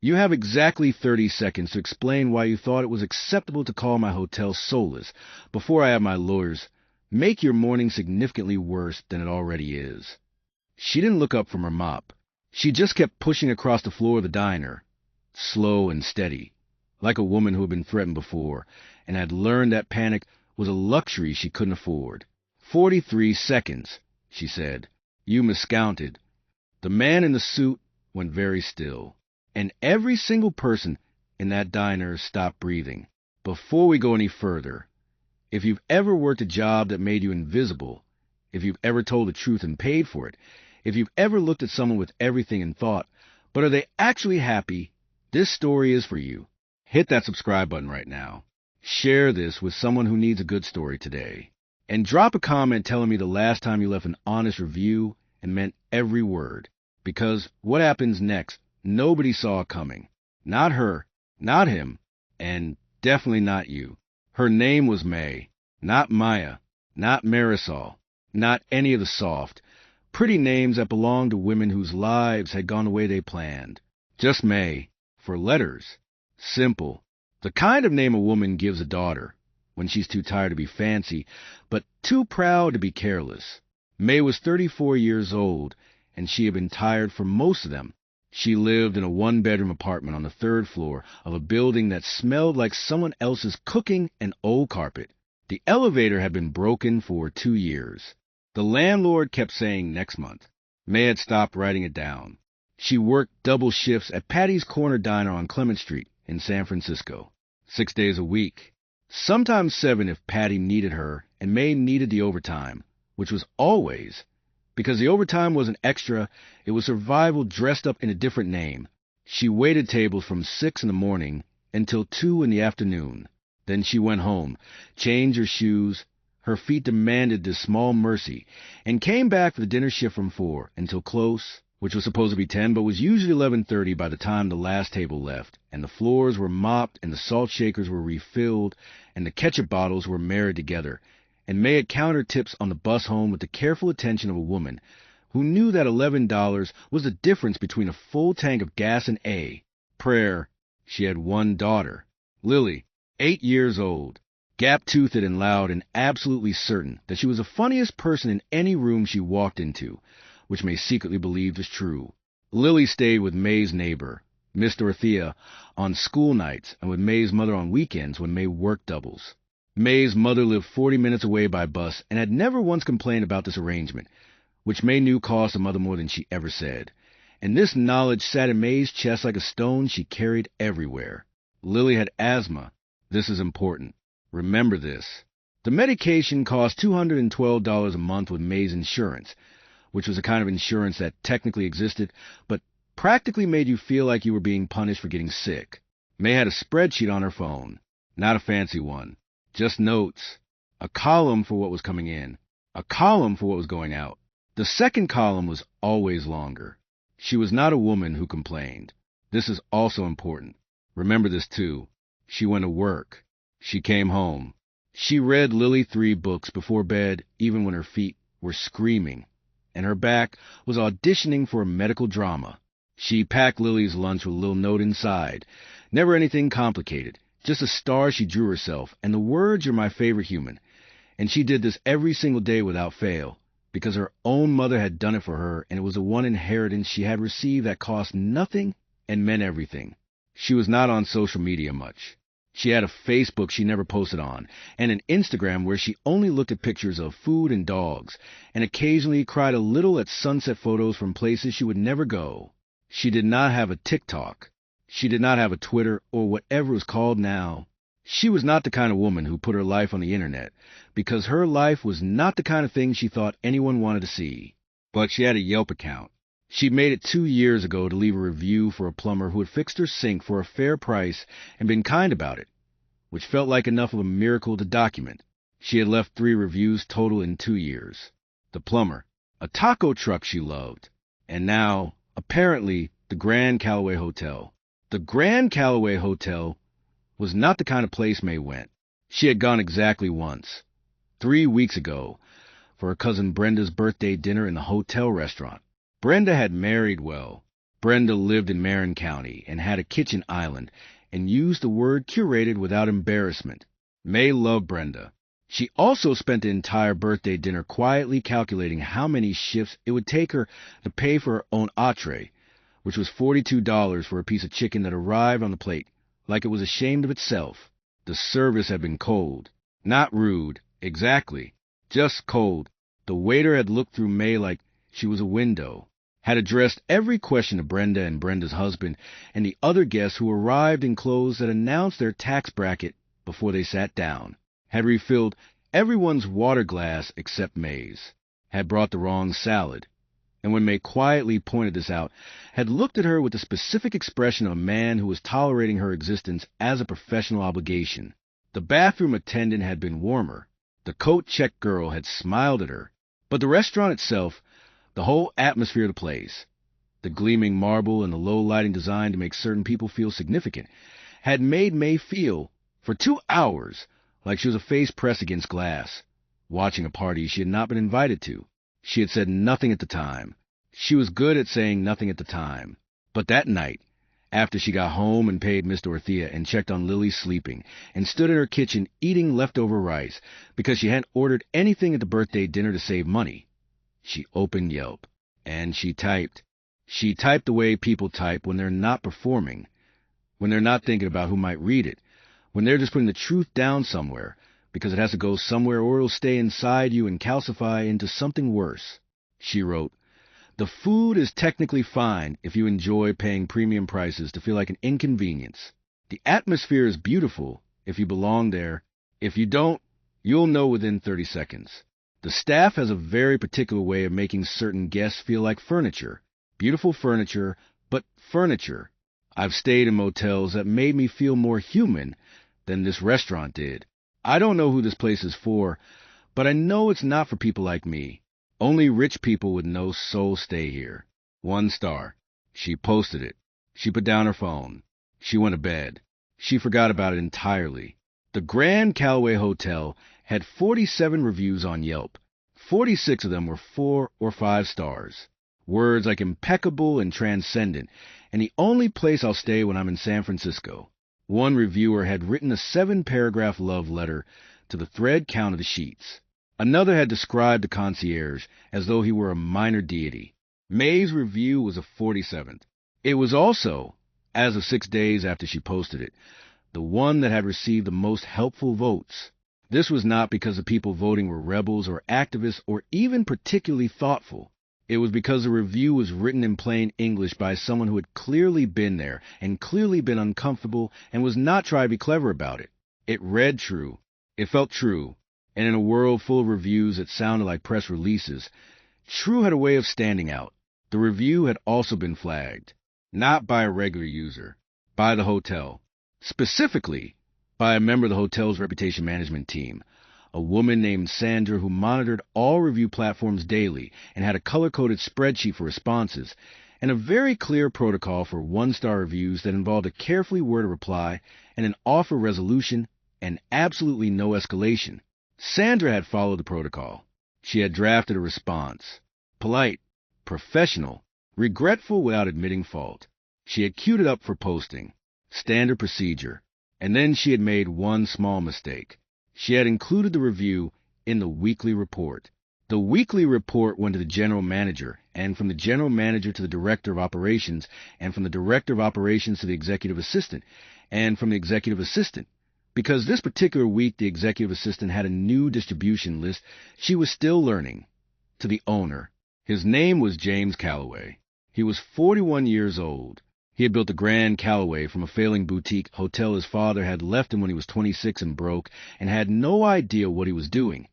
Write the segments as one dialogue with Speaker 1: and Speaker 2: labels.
Speaker 1: You have exactly 30 seconds to explain why you thought it was acceptable to call my hotel soulless before I have my lawyers make your morning significantly worse than it already is. She didn't look up from her mop. She just kept pushing across the floor of the diner, slow and steady, like a woman who had been threatened before and had learned that panic was a luxury she couldn't afford. 43 seconds, she said. You miscounted. The man in the suit went very still, and every single person in that diner stopped breathing. Before we go any further, if you've ever worked a job that made you invisible, if you've ever told the truth and paid for it, if you've ever looked at someone with everything and thought, but are they actually happy, this story is for you. Hit that subscribe button right now. Share this with someone who needs a good story today. And drop a comment telling me the last time you left an honest review and meant every word. Because what happens next, nobody saw coming. Not her, not him, and definitely not you. Her name was May, not Maya, not Marisol, not any of the soft, pretty names that belonged to women whose lives had gone the way they planned. Just May, for letters. Simple. The kind of name a woman gives a daughter when she's too tired to be fancy, but too proud to be careless. May was 34 years old, and she had been tired for most of them. She lived in a one-bedroom apartment on the 3rd floor of a building that smelled like someone else's cooking and old carpet. The elevator had been broken for 2 years. The landlord kept saying next month. May had stopped writing it down. She worked double shifts at Patty's Corner Diner on Clement Street in San Francisco, 6 days a week. Sometimes 7 if Patty needed her, and May needed the overtime, which was always. Because the overtime wasn't extra, it was survival dressed up in a different name. She waited tables from 6 in the morning until 2 in the afternoon. Then she went home, changed her shoes. Her feet demanded this small mercy, and came back for the dinner shift from 4 until close, which was supposed to be 10, but was usually 11:30 by the time the last table left, and the floors were mopped, and the salt shakers were refilled, and the ketchup bottles were married together, and May had counter tips on the bus home with the careful attention of a woman who knew that $11 was the difference between a full tank of gas and A. Prayer. She had one daughter, Lily, 8 years old, gap-toothed and loud, and absolutely certain that she was the funniest person in any room she walked into, which May secretly believed was true. Lily stayed with May's neighbor, Miss Dorothea, on school nights and with May's mother on weekends when May worked doubles. May's mother lived 40 minutes away by bus and had never once complained about this arrangement, which May knew cost the mother more than she ever said. And this knowledge sat in May's chest like a stone she carried everywhere. Lily had asthma. This is important. Remember this. The medication cost $212 a month with May's insurance, which was a kind of insurance that technically existed, but practically made you feel like you were being punished for getting sick. May had a spreadsheet on her phone, not a fancy one, just notes, a column for what was coming in, a column for what was going out. The second column was always longer. She was not a woman who complained. This is also important. Remember this too. She went to work. She came home. She read Lily 3 books before bed, even when her feet were screaming, and her back was auditioning for a medical drama. She packed Lily's lunch with a little note inside. Never anything complicated, just a star she drew herself, and the words, "You're my favorite human." And she did this every single day without fail, because her own mother had done it for her, and it was the one inheritance she had received that cost nothing and meant everything. She was not on social media much. She had a Facebook she never posted on, and an Instagram where she only looked at pictures of food and dogs, and occasionally cried a little at sunset photos from places she would never go. She did not have a TikTok. She did not have a Twitter, or whatever it's called now. She was not the kind of woman who put her life on the internet, because her life was not the kind of thing she thought anyone wanted to see. But she had a Yelp account. She'd made it 2 years ago to leave a review for a plumber who had fixed her sink for a fair price and been kind about it, which felt like enough of a miracle to document. She had left 3 reviews total in 2 years. The plumber, a taco truck she loved, and now, apparently, the Grand Callaway Hotel. The Grand Callaway Hotel was not the kind of place May went. She had gone exactly once, 3 weeks ago, for her cousin Brenda's birthday dinner in the hotel restaurant. Brenda had married well. Brenda lived in Marin County and had a kitchen island and used the word curated without embarrassment. May loved Brenda. She also spent the entire birthday dinner quietly calculating how many shifts it would take her to pay for her own entree, which was $42 for a piece of chicken that arrived on the plate, like it was ashamed of itself. The service had been cold. Not rude, exactly, just cold. The waiter had looked through May like she was a window, had addressed every question to Brenda and Brenda's husband and the other guests who arrived in clothes that announced their tax bracket before they sat down, had refilled everyone's water glass except May's, had brought the wrong salad, and when May quietly pointed this out, had looked at her with the specific expression of a man who was tolerating her existence as a professional obligation. The bathroom attendant had been warmer. The coat-check girl had smiled at her. But the restaurant itself, the whole atmosphere of the place, the gleaming marble and the low lighting designed to make certain people feel significant, had made May feel, for 2 hours, like she was a face pressed against glass, watching a party she had not been invited to. She had said nothing at the time. She was good at saying nothing at the time. But that night, after she got home and paid Miss Dorothea and checked on Lily sleeping and stood in her kitchen eating leftover rice because she hadn't ordered anything at the birthday dinner to save money, she opened Yelp and she typed. She typed the way people type when they're not performing, when they're not thinking about who might read it, when they're just putting the truth down somewhere because it has to go somewhere or it'll stay inside you and calcify into something worse. She wrote, "The food is technically fine if you enjoy paying premium prices to feel like an inconvenience. The atmosphere is beautiful if you belong there. If you don't, you'll know within 30 seconds. The staff has a very particular way of making certain guests feel like furniture. Beautiful furniture, but furniture. I've stayed in motels that made me feel more human than this restaurant did. I don't know who this place is for, but I know it's not for people like me. Only rich people with no soul stay here. 1 star. She posted it. She put down her phone. She went to bed. She forgot about it entirely. The Grand Callaway Hotel had 47 reviews on Yelp. 46 of them were 4 or 5 stars. Words like impeccable and transcendent, and the only place I'll stay when I'm in San Francisco. One reviewer had written a 7-paragraph love letter to the thread count of the sheets. Another had described the concierge as though he were a minor deity. May's review was a 47th. It was also, as of 6 days after she posted it, the one that had received the most helpful votes. This was not because the people voting were rebels or activists or even particularly thoughtful. It was because the review was written in plain English by someone who had clearly been there and clearly been uncomfortable and was not trying to be clever about it. It read true. It felt true. And in a world full of reviews that sounded like press releases, true had a way of standing out. The review had also been flagged, not by a regular user, by the hotel, specifically by a member of the hotel's reputation management team, a woman named Sandra who monitored all review platforms daily and had a color-coded spreadsheet for responses, and a very clear protocol for 1-star reviews that involved a carefully worded reply and an offer resolution and absolutely no escalation. Sandra had followed the protocol. She had drafted a response. Polite, professional, regretful without admitting fault. She had queued it up for posting. Standard procedure. And then she had made one small mistake. She had included the review in the weekly report. The weekly report went to the general manager, and from the general manager to the director of operations, and from the director of operations to the executive assistant, and from the executive assistant. Because this particular week the executive assistant had a new distribution list, she was still learning. To the owner. His name was James Callaway. He was 41 years old. He had built the Grand Callaway from a failing boutique hotel his father had left him when he was 26 and broke, and had no idea what he was doing.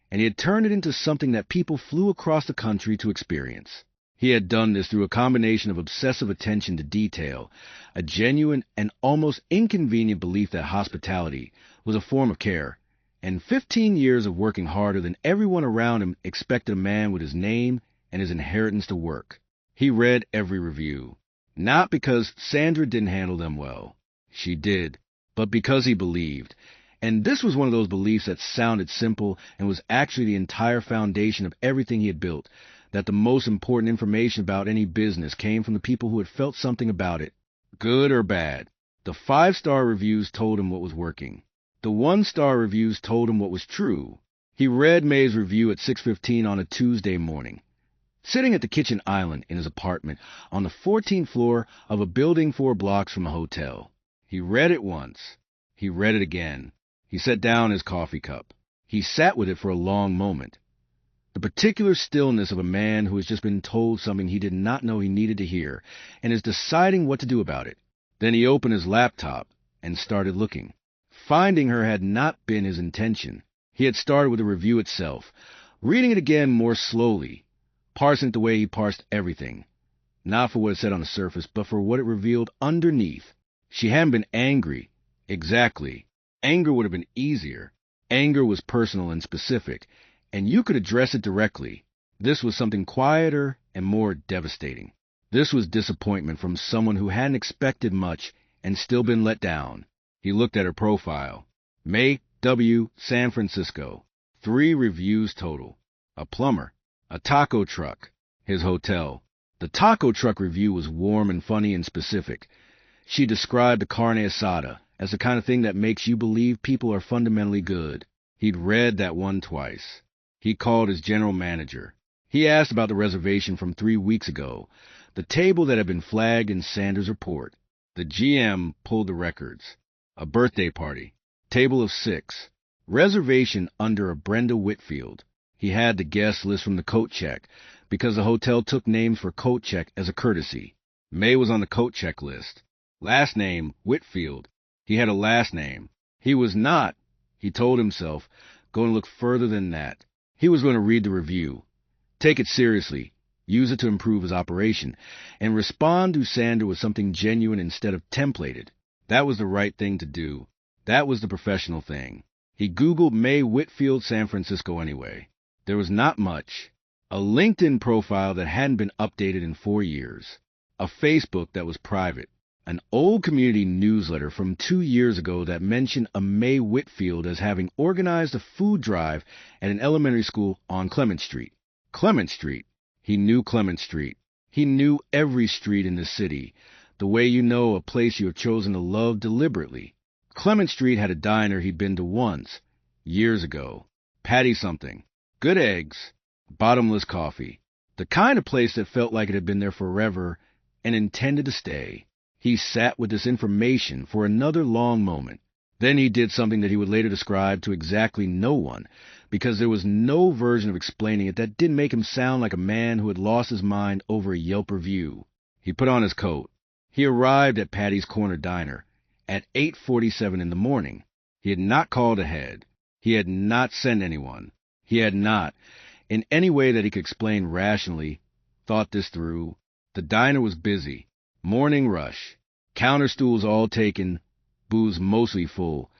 Speaker 1: And he had turned it into something that people flew across the country to experience. He had done this through a combination of obsessive attention to detail, a genuine and almost inconvenient belief that hospitality was a form of care, and 15 years of working harder than everyone around him expected a man with his name and his inheritance to work. He read every review, not because Sandra didn't handle them well. She did, but because he believed. And this was one of those beliefs that sounded simple and was actually the entire foundation of everything he had built. that the most important information about any business came from the people who had felt something about it, good or bad. The 5-star reviews told him what was working. The 1-star reviews told him what was true. He read May's review at 6:15 on a Tuesday morning, sitting at the kitchen island in his apartment on the 14th floor of a building 4 blocks from a hotel. He read it once. He read it again. He set down his coffee cup. He sat with it for a long moment. The particular stillness of a man who has just been told something he did not know he needed to hear and is deciding what to do about it. Then he opened his laptop and started looking. Finding her had not been his intention. He had started with the review itself, reading it again more slowly, parsing it the way he parsed everything. Not for what it said on the surface, but for what it revealed underneath. She hadn't been angry. Exactly. Anger would have been easier. Anger was personal and specific, and you could address it directly. This was something quieter and more devastating. This was disappointment from someone who hadn't expected much and still been let down. He looked at her profile. May W., San Francisco. 3 reviews total. A plumber. A taco truck. His hotel. The taco truck review was warm and funny and specific. She described the carne asada as the kind of thing that makes you believe people are fundamentally good. He'd read that one twice. He called his general manager. He asked about the reservation from 3 weeks ago, the table that had been flagged in Sanders' report. The GM pulled the records. A birthday party. Table of 6. Reservation under a Brenda Whitfield. He had the guest list from the coat check because the hotel took names for coat check as a courtesy. May was on the coat check list. Last name, Whitfield. He had a last name. He was not, he told himself, going to look further than that. He was going to read the review, take it seriously, use it to improve his operation, and respond to Sanders with something genuine instead of templated. That was the right thing to do. That was the professional thing. He Googled May Whitfield, San Francisco anyway. There was not much. A LinkedIn profile that hadn't been updated in 4 years. A Facebook that was private. An old community newsletter from 2 years ago that mentioned a May Whitfield as having organized a food drive at an elementary school on Clement Street. Clement Street. He knew Clement Street. He knew every street in the city, the way you know a place you have chosen to love deliberately. Clement Street had a diner he'd been to once, years ago. Patty something. Good eggs. Bottomless coffee. The kind of place that felt like it had been there forever and intended to stay. He sat with this information for another long moment. Then he did something that he would later describe to exactly no one, because there was no version of explaining it that didn't make him sound like a man who had lost his mind over a Yelp review. He put on his coat. He arrived at Patty's Corner Diner at 8:47 in the morning. He had not called ahead. He had not sent anyone. He had not, in any way that he could explain rationally, thought this through. The diner was busy. Morning rush. Counter stools all taken. Booths mostly full.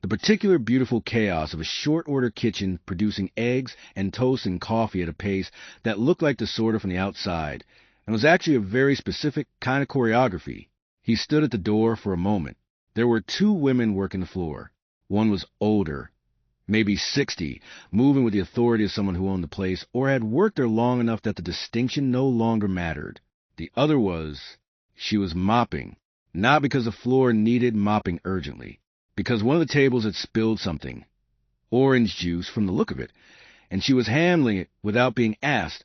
Speaker 1: The particular beautiful chaos of a short-order kitchen producing eggs and toast and coffee at a pace that looked like disorder from the outside, and was actually a very specific kind of choreography. He stood at the door for a moment. There were 2 women working the floor. One was older, maybe 60, moving with the authority of someone who owned the place or had worked there long enough that the distinction no longer mattered. The other she was mopping, not because the floor needed mopping urgently, because one of the tables had spilled something, orange juice from the look of it, and she was handling it without being asked,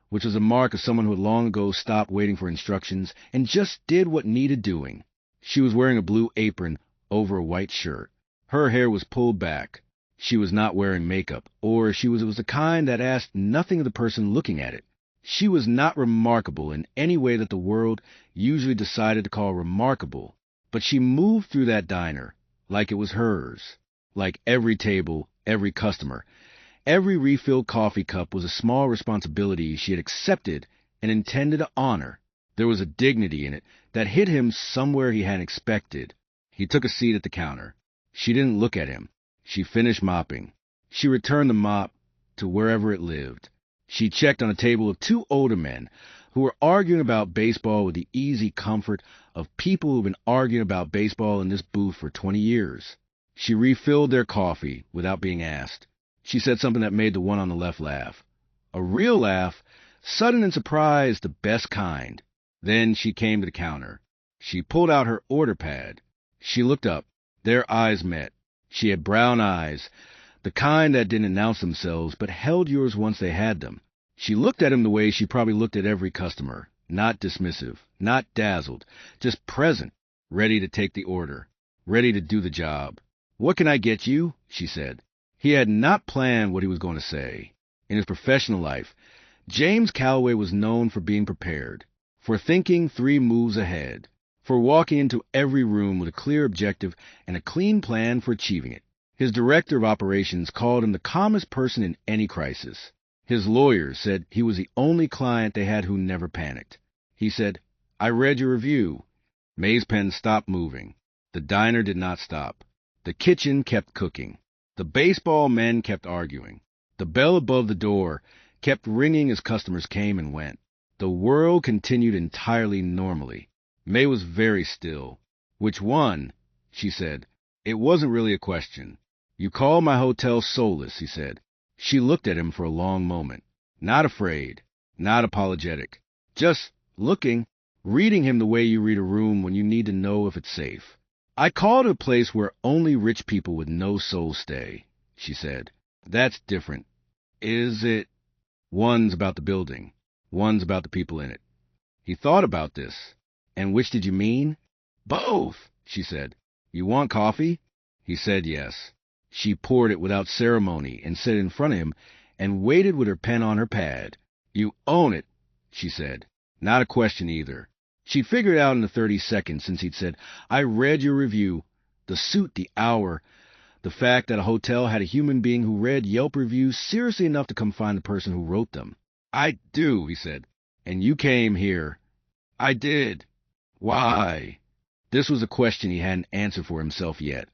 Speaker 1: which was a mark of someone who had long ago stopped waiting for instructions and just did what needed doing. She was wearing a blue apron over a white shirt. Her hair was pulled back. She was not wearing makeup, or it was the kind that asked nothing of the person looking at it. She was not remarkable in any way that the world usually decided to call remarkable, but she moved through that diner like it was hers, like every table, every customer. Every refilled coffee cup was a small responsibility she had accepted and intended to honor. There was a dignity in it that hit him somewhere he hadn't expected. He took a seat at the counter. She didn't look at him. She finished mopping. She returned the mop to wherever it lived. She checked on a table of 2 older men who were arguing about baseball with the easy comfort of people who've been arguing about baseball in this booth for 20 years. She refilled their coffee without being asked. She said something that made the one on the left laugh. A real laugh, Sudden and surprised, the best kind. Then she came to the counter. She pulled out her order pad. She looked up. Their eyes met. She had brown eyes, the kind that didn't announce themselves but held yours once they had them. She looked at him the way she probably looked at every customer, not dismissive, not dazzled, just present, ready to take the order, ready to do the job. "What can I get you?" she said. He had not planned what he was going to say. In his professional life, James Calloway was known for being prepared, for thinking 3 moves ahead, for walking into every room with a clear objective and a clean plan for achieving it. His director of operations called him the calmest person in any crisis. His lawyers said he was the only client they had who never panicked. He said, "I read your review." May's pen stopped moving. The diner did not stop. The kitchen kept cooking. The baseball men kept arguing. The bell above the door kept ringing as customers came and went. The world continued entirely normally. May was very still. "Which one?" she said. It wasn't really a question. "You call my hotel soulless," he said. She looked at him for a long moment. Not afraid, not apologetic. Just looking, reading him the way you read a room when you need to know if it's safe. "I call it a place where only rich people with no soul stay," she said. "That's different." "Is it?" "One's about the building. One's about the people in it." He thought about this. "And which did you mean?" "Both," she said. "You want coffee?" He said yes. She poured it without ceremony and set it in front of him and waited with her pen on her pad. "You own it," she said. Not a question either. She'd figured it out in the 30 seconds since he'd said, "I read your review." The suit, the hour, the fact that a hotel had a human being who read Yelp reviews seriously enough to come find the person who wrote them. "I do," he said. "And you came here." "I did." "Why?" This was a question he hadn't answered for himself yet,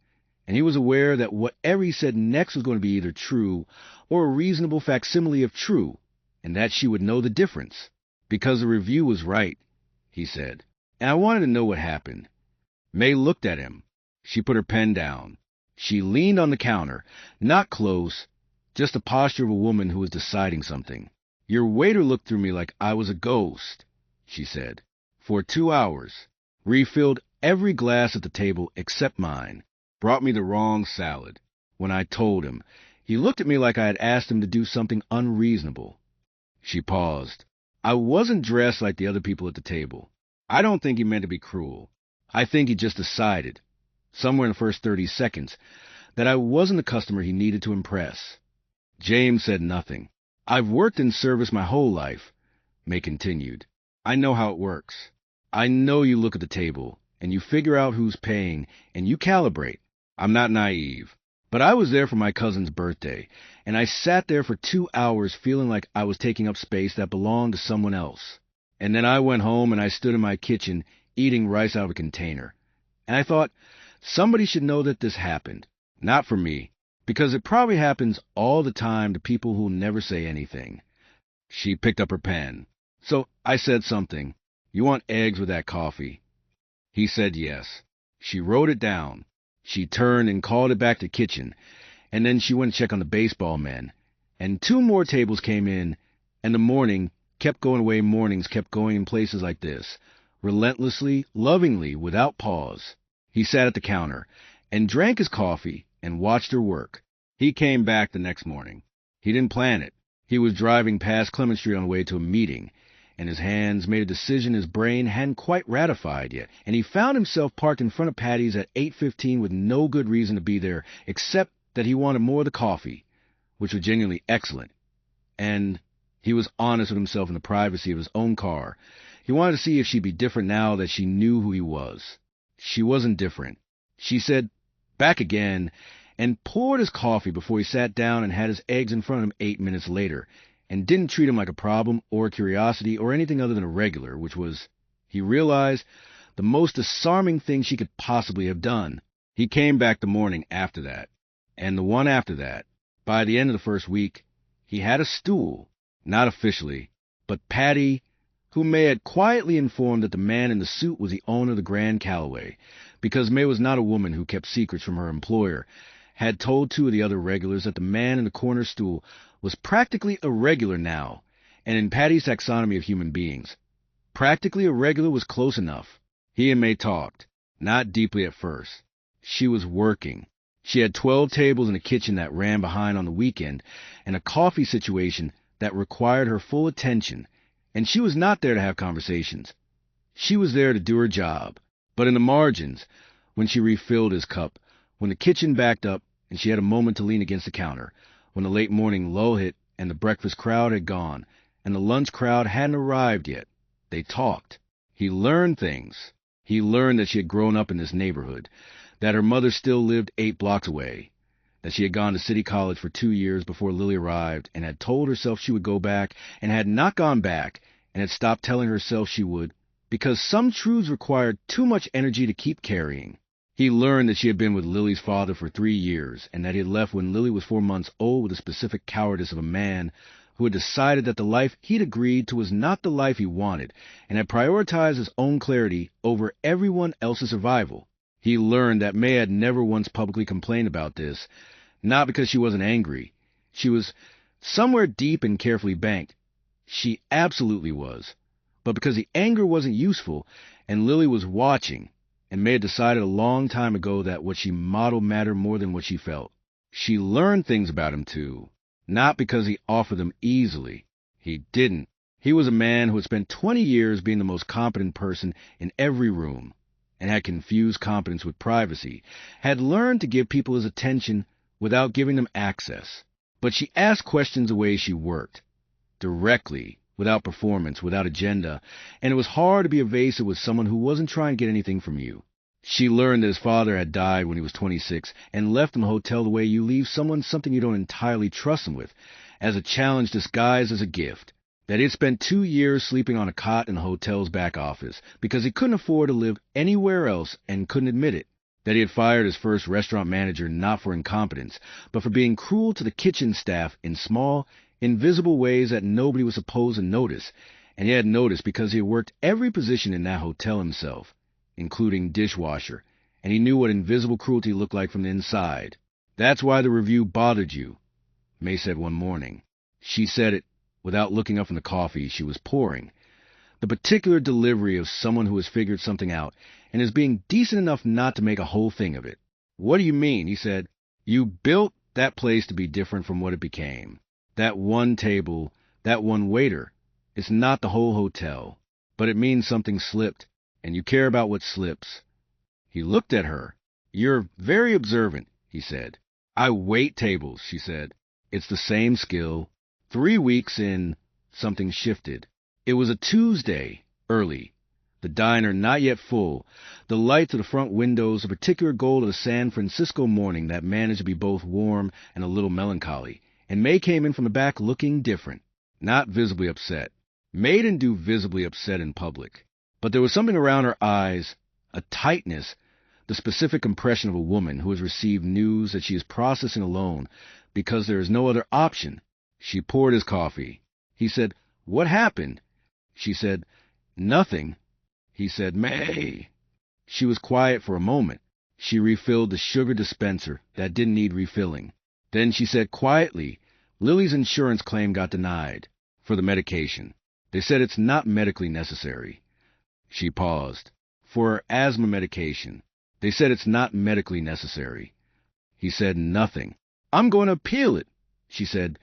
Speaker 1: and he was aware that whatever he said next was going to be either true or a reasonable facsimile of true, and that she would know the difference. "Because the review was right," he said, "and I wanted to know what happened." May looked at him. She put her pen down. She leaned on the counter, not close, just the posture of a woman who was deciding something. "Your waiter looked through me like I was a ghost," she said, "for 2 hours. Refilled every glass at the table except mine. Brought me the wrong salad. When I told him, he looked at me like I had asked him to do something unreasonable." She paused. "I wasn't dressed like the other people at the table. I don't think he meant to be cruel. I think he just decided, somewhere in the first 30 seconds, that I wasn't the customer he needed to impress." James said nothing. "I've worked in service my whole life," May continued. "I know how it works. I know you look at the table, and you figure out who's paying, and you calibrate. I'm not naive. But I was there for my cousin's birthday, and I sat there for 2 hours feeling like I was taking up space that belonged to someone else. And then I went home and I stood in my kitchen eating rice out of a container. And I thought, somebody should know that this happened. Not for me, because it probably happens all the time to people who'll never say anything." She picked up her pen. "So I said something. You want eggs with that coffee?" He said yes. She wrote it down. She turned and called it back to the kitchen, and then she went to check on the baseball men. And 2 more tables came in, and the mornings kept going in places like this, relentlessly, lovingly, without pause. He sat at the counter and drank his coffee and watched her work. He came back the next morning. He didn't plan it. He was driving past Clement Street on the way to a meeting, and his hands made a decision his brain hadn't quite ratified yet, and he found himself parked in front of Patty's at 8:15 with no good reason to be there, except that he wanted more of the coffee, which was genuinely excellent. And he was honest with himself in the privacy of his own car. He wanted to see if she'd be different now that she knew who he was. She wasn't different. She said, "Back again," and poured his coffee before he sat down and had his eggs in front of him 8 minutes later, and didn't treat him like a problem or a curiosity or anything other than a regular, which was, he realized, the most disarming thing she could possibly have done. He came back the morning after that, and the one after that. By the end of the first week, he had a stool, not officially, but Patty, who May had quietly informed that the man in the suit was the owner of the Grand Calloway, because May was not a woman who kept secrets from her employer, had told 2 of the other regulars that the man in the corner stool was practically a regular now, And in Patty's taxonomy of human beings, practically irregular was close enough. He and May talked, not deeply at first. She was working. She had 12 tables in a kitchen that ran behind on the weekend, and a coffee situation that required her full attention, and she was not there to have conversations. She was there to do her job. But in the margins, when she refilled his cup, when the kitchen backed up and she had a moment to lean against the counter, when the late morning lull hit and the breakfast crowd had gone and the lunch crowd hadn't arrived yet, they talked. He learned things. He learned that she had grown up in this neighborhood, that her mother still lived 8 blocks away, that she had gone to City College for 2 years before Lily arrived and had told herself she would go back and had not gone back and had stopped telling herself she would because some truths required too much energy to keep carrying. He learned that she had been with Lily's father for 3 years and that he had left when Lily was 4 months old with the specific cowardice of a man who had decided that the life he'd agreed to was not the life he wanted and had prioritized his own clarity over everyone else's survival. He learned that May had never once publicly complained about this, not because she wasn't angry. She was somewhere deep and carefully banked. She absolutely was. But because the anger wasn't useful, and Lily was watching, and May had decided a long time ago that what she modeled mattered more than what she felt. She learned things about him, too, not because he offered them easily. He didn't. He was a man who had spent 20 years being the most competent person in every room, and had confused competence with privacy, had learned to give people his attention without giving them access. But she asked questions the way she worked, directly, without performance, without agenda, and it was hard to be evasive with someone who wasn't trying to get anything from you. She learned that his father had died when he was 26 and left him a hotel the way you leave someone something you don't entirely trust them with, as a challenge disguised as a gift. That he had spent 2 years sleeping on a cot in the hotel's back office because he couldn't afford to live anywhere else and couldn't admit it. That he had fired his first restaurant manager not for incompetence, but for being cruel to the kitchen staff in small, invisible ways that nobody was supposed to notice, and he had noticed because he had worked every position in that hotel himself, including dishwasher, and he knew what invisible cruelty looked like from the inside. That's why the review bothered you, May said one morning. She said it without looking up from the coffee she was pouring. The particular delivery of someone who has figured something out and is being decent enough not to make a whole thing of it. What do you mean? He said. You built that place to be different from what it became. That one table, that one waiter. It's not the whole hotel, but it means something slipped, and you care about what slips. He looked at her. You're very observant, he said. I wait tables, she said. It's the same skill. 3 weeks in, something shifted. It was a Tuesday, early. The diner not yet full. The lights of the front windows, a particular goal of the San Francisco morning that managed to be both warm and a little melancholy. And May came in from the back looking different, not visibly upset. May didn't do visibly upset in public. But there was something around her eyes, a tightness, the specific impression of a woman who has received news that she is processing alone because there is no other option. She poured his coffee. He said, What happened? She said, Nothing. He said, May. She was quiet for a moment. She refilled the sugar dispenser that didn't need refilling. Then she said quietly, Lily's insurance claim got denied for the medication. They said it's not medically necessary. She paused. For her asthma medication. They said it's not medically necessary. He said nothing. I'm going to appeal it, she said.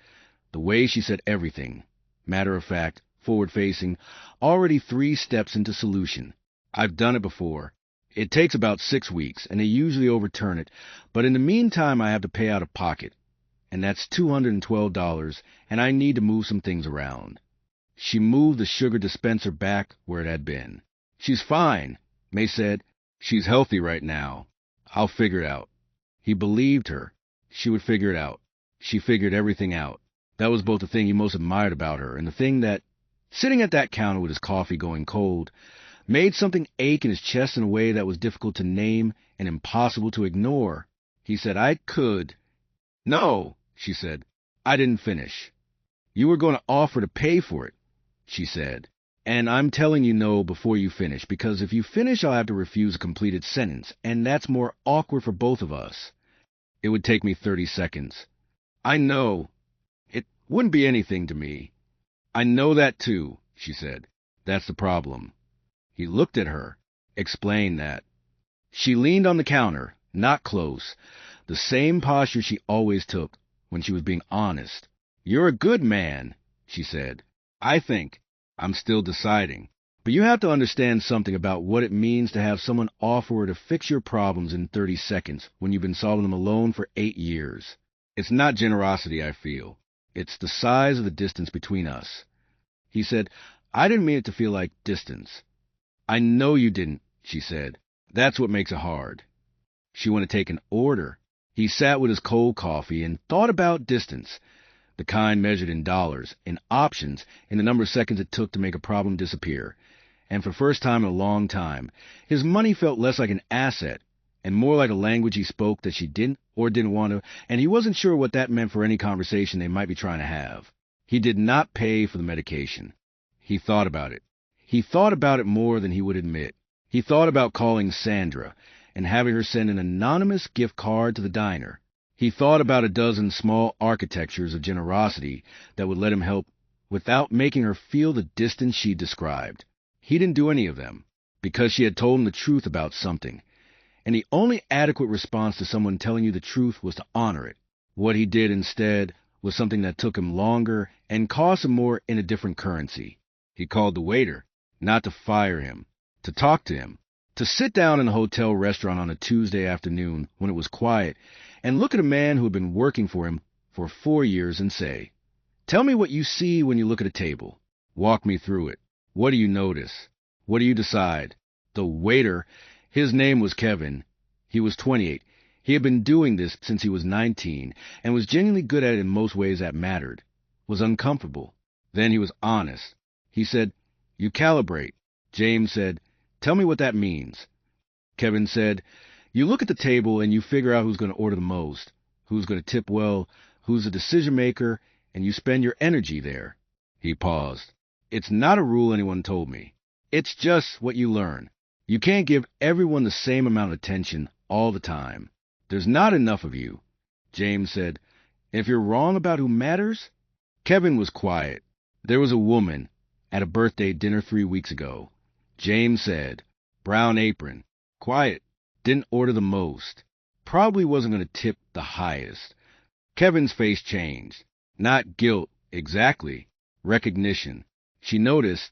Speaker 1: The way she said everything, matter of fact, forward-facing, already 3 steps into solution. I've done it before. It takes about 6 weeks, and they usually overturn it, but in the meantime I have to pay out of pocket, and that's $212, and I need to move some things around. She moved the sugar dispenser back where it had been. She's fine, May said. She's healthy right now. I'll figure it out. He believed her. She would figure it out. She figured everything out. That was both the thing he most admired about her and the thing that, sitting at that counter with his coffee going cold, made something ache in his chest in a way that was difficult to name and impossible to ignore. He said, I could. No, she said. I didn't finish. You were going to offer to pay for it, she said. And I'm telling you no before you finish, because if you finish, I'll have to refuse a completed sentence, and that's more awkward for both of us. It would take me 30 seconds. I know. It wouldn't be anything to me. I know that too, she said. That's the problem. He looked at her, explained that. She leaned on the counter, not close, the same posture she always took when she was being honest. You're a good man, she said. I think. I'm still deciding. But you have to understand something about what it means to have someone offer to fix your problems in 30 seconds when you've been solving them alone for 8 years. It's not generosity, I feel. It's the size of the distance between us. He said, I didn't mean it to feel like distance. I know you didn't, she said. That's what makes it hard. She wanted to take an order. He sat with his cold coffee and thought about distance, the kind measured in dollars, in options, in the number of seconds it took to make a problem disappear. And for the first time in a long time, his money felt less like an asset and more like a language he spoke that she didn't or didn't want to, and he wasn't sure what that meant for any conversation they might be trying to have. He did not pay for the medication. He thought about it. He thought about it more than he would admit. He thought about calling Sandra and having her send an anonymous gift card to the diner. He thought about a dozen small architectures of generosity that would let him help without making her feel the distance she described. He didn't do any of them because she had told him the truth about something, and the only adequate response to someone telling you the truth was to honor it. What he did instead was something that took him longer and cost him more in a different currency. He called the waiter, not to fire him, to talk to him, to sit down in a hotel restaurant on a Tuesday afternoon when it was quiet and look at a man who had been working for him for 4 years and say, tell me what you see when you look at a table. Walk me through it. What do you notice? What do you decide? The waiter, his name was Kevin. He was 28. He had been doing this since he was 19 and was genuinely good at it in most ways that mattered. Was uncomfortable. Then he was honest. He said, you calibrate. James said, tell me what that means. Kevin said, you look at the table and you figure out who's going to order the most, who's going to tip well, who's the decision maker, and you spend your energy there. He paused. It's not a rule anyone told me. It's just what you learn. You can't give everyone the same amount of attention all the time. There's not enough of you. James said, if you're wrong about who matters? Kevin was quiet. There was a woman at a birthday dinner 3 weeks ago. James said, brown apron, quiet, didn't order the most, probably wasn't going to tip the highest. Kevin's face changed. Not guilt, exactly. Recognition. She noticed.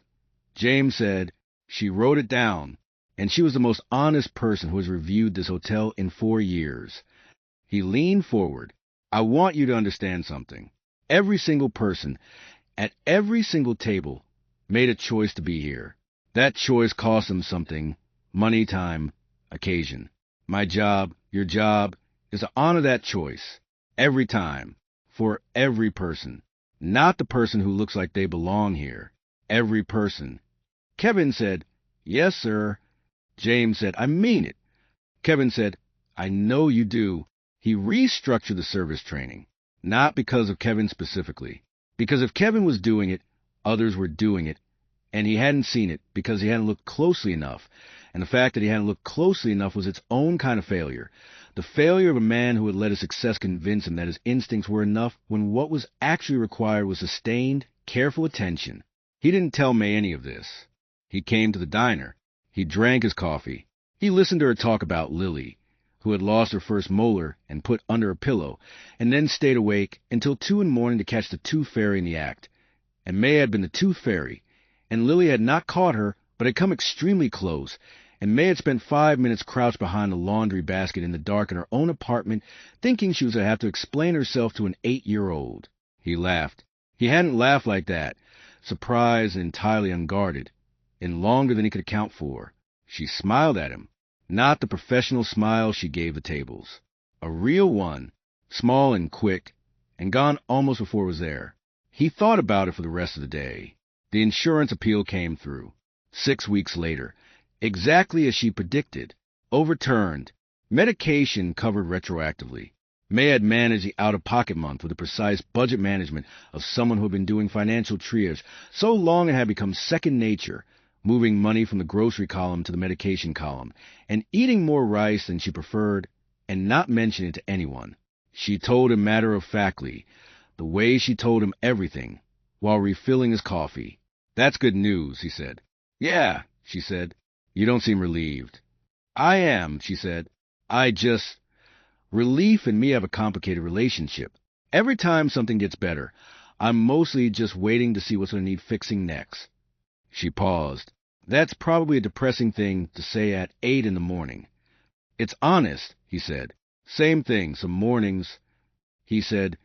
Speaker 1: James said, she wrote it down, and she was the most honest person who has reviewed this hotel in 4 years. He leaned forward. I want you to understand something. Every single person, at every single table, made a choice to be here. That choice cost them something, money, time, occasion. My job, your job, is to honor that choice. Every time. For every person. Not the person who looks like they belong here. Every person. Kevin said, yes, sir. James said, I mean it. Kevin said, I know you do. He restructured the service training. Not because of Kevin specifically. Because if Kevin was doing it, others were doing it. And he hadn't seen it because he hadn't looked closely enough. And the fact that he hadn't looked closely enough was its own kind of failure. The failure of a man who had let his success convince him that his instincts were enough when what was actually required was sustained, careful attention. He didn't tell May any of this. He came to the diner. He drank his coffee. He listened to her talk about Lily, who had lost her first molar and put under a pillow, and then stayed awake until 2 in the morning to catch the tooth fairy in the act. And May had been the tooth fairy, and Lily had not caught her, but had come extremely close, and May had spent 5 minutes crouched behind the laundry basket in the dark in her own apartment, thinking she was going to have to explain herself to an 8-year-old. He laughed. He hadn't laughed like that, surprised and entirely unguarded, in longer than he could account for. She smiled at him, not the professional smile she gave the tables. A real one, small and quick, and gone almost before it was there. He thought about it for the rest of the day. The insurance appeal came through. 6 weeks later, exactly as she predicted, overturned. Medication covered retroactively. May had managed the out-of-pocket month with the precise budget management of someone who had been doing financial triage so long it had become second nature, moving money from the grocery column to the medication column, and eating more rice than she preferred, and not mentioning it to anyone. She told him matter-of-factly, the way she told him everything, while refilling his coffee. "That's good news," he said. "Yeah," she said. "You don't seem relieved." "I am," she said. "I just—" Relief and me have a complicated relationship. Every time something gets better, I'm mostly just waiting to see what's going to need fixing next. She paused. "That's probably a depressing thing to say at 8 in the morning." "It's honest," he said. "Same thing, some mornings." He said,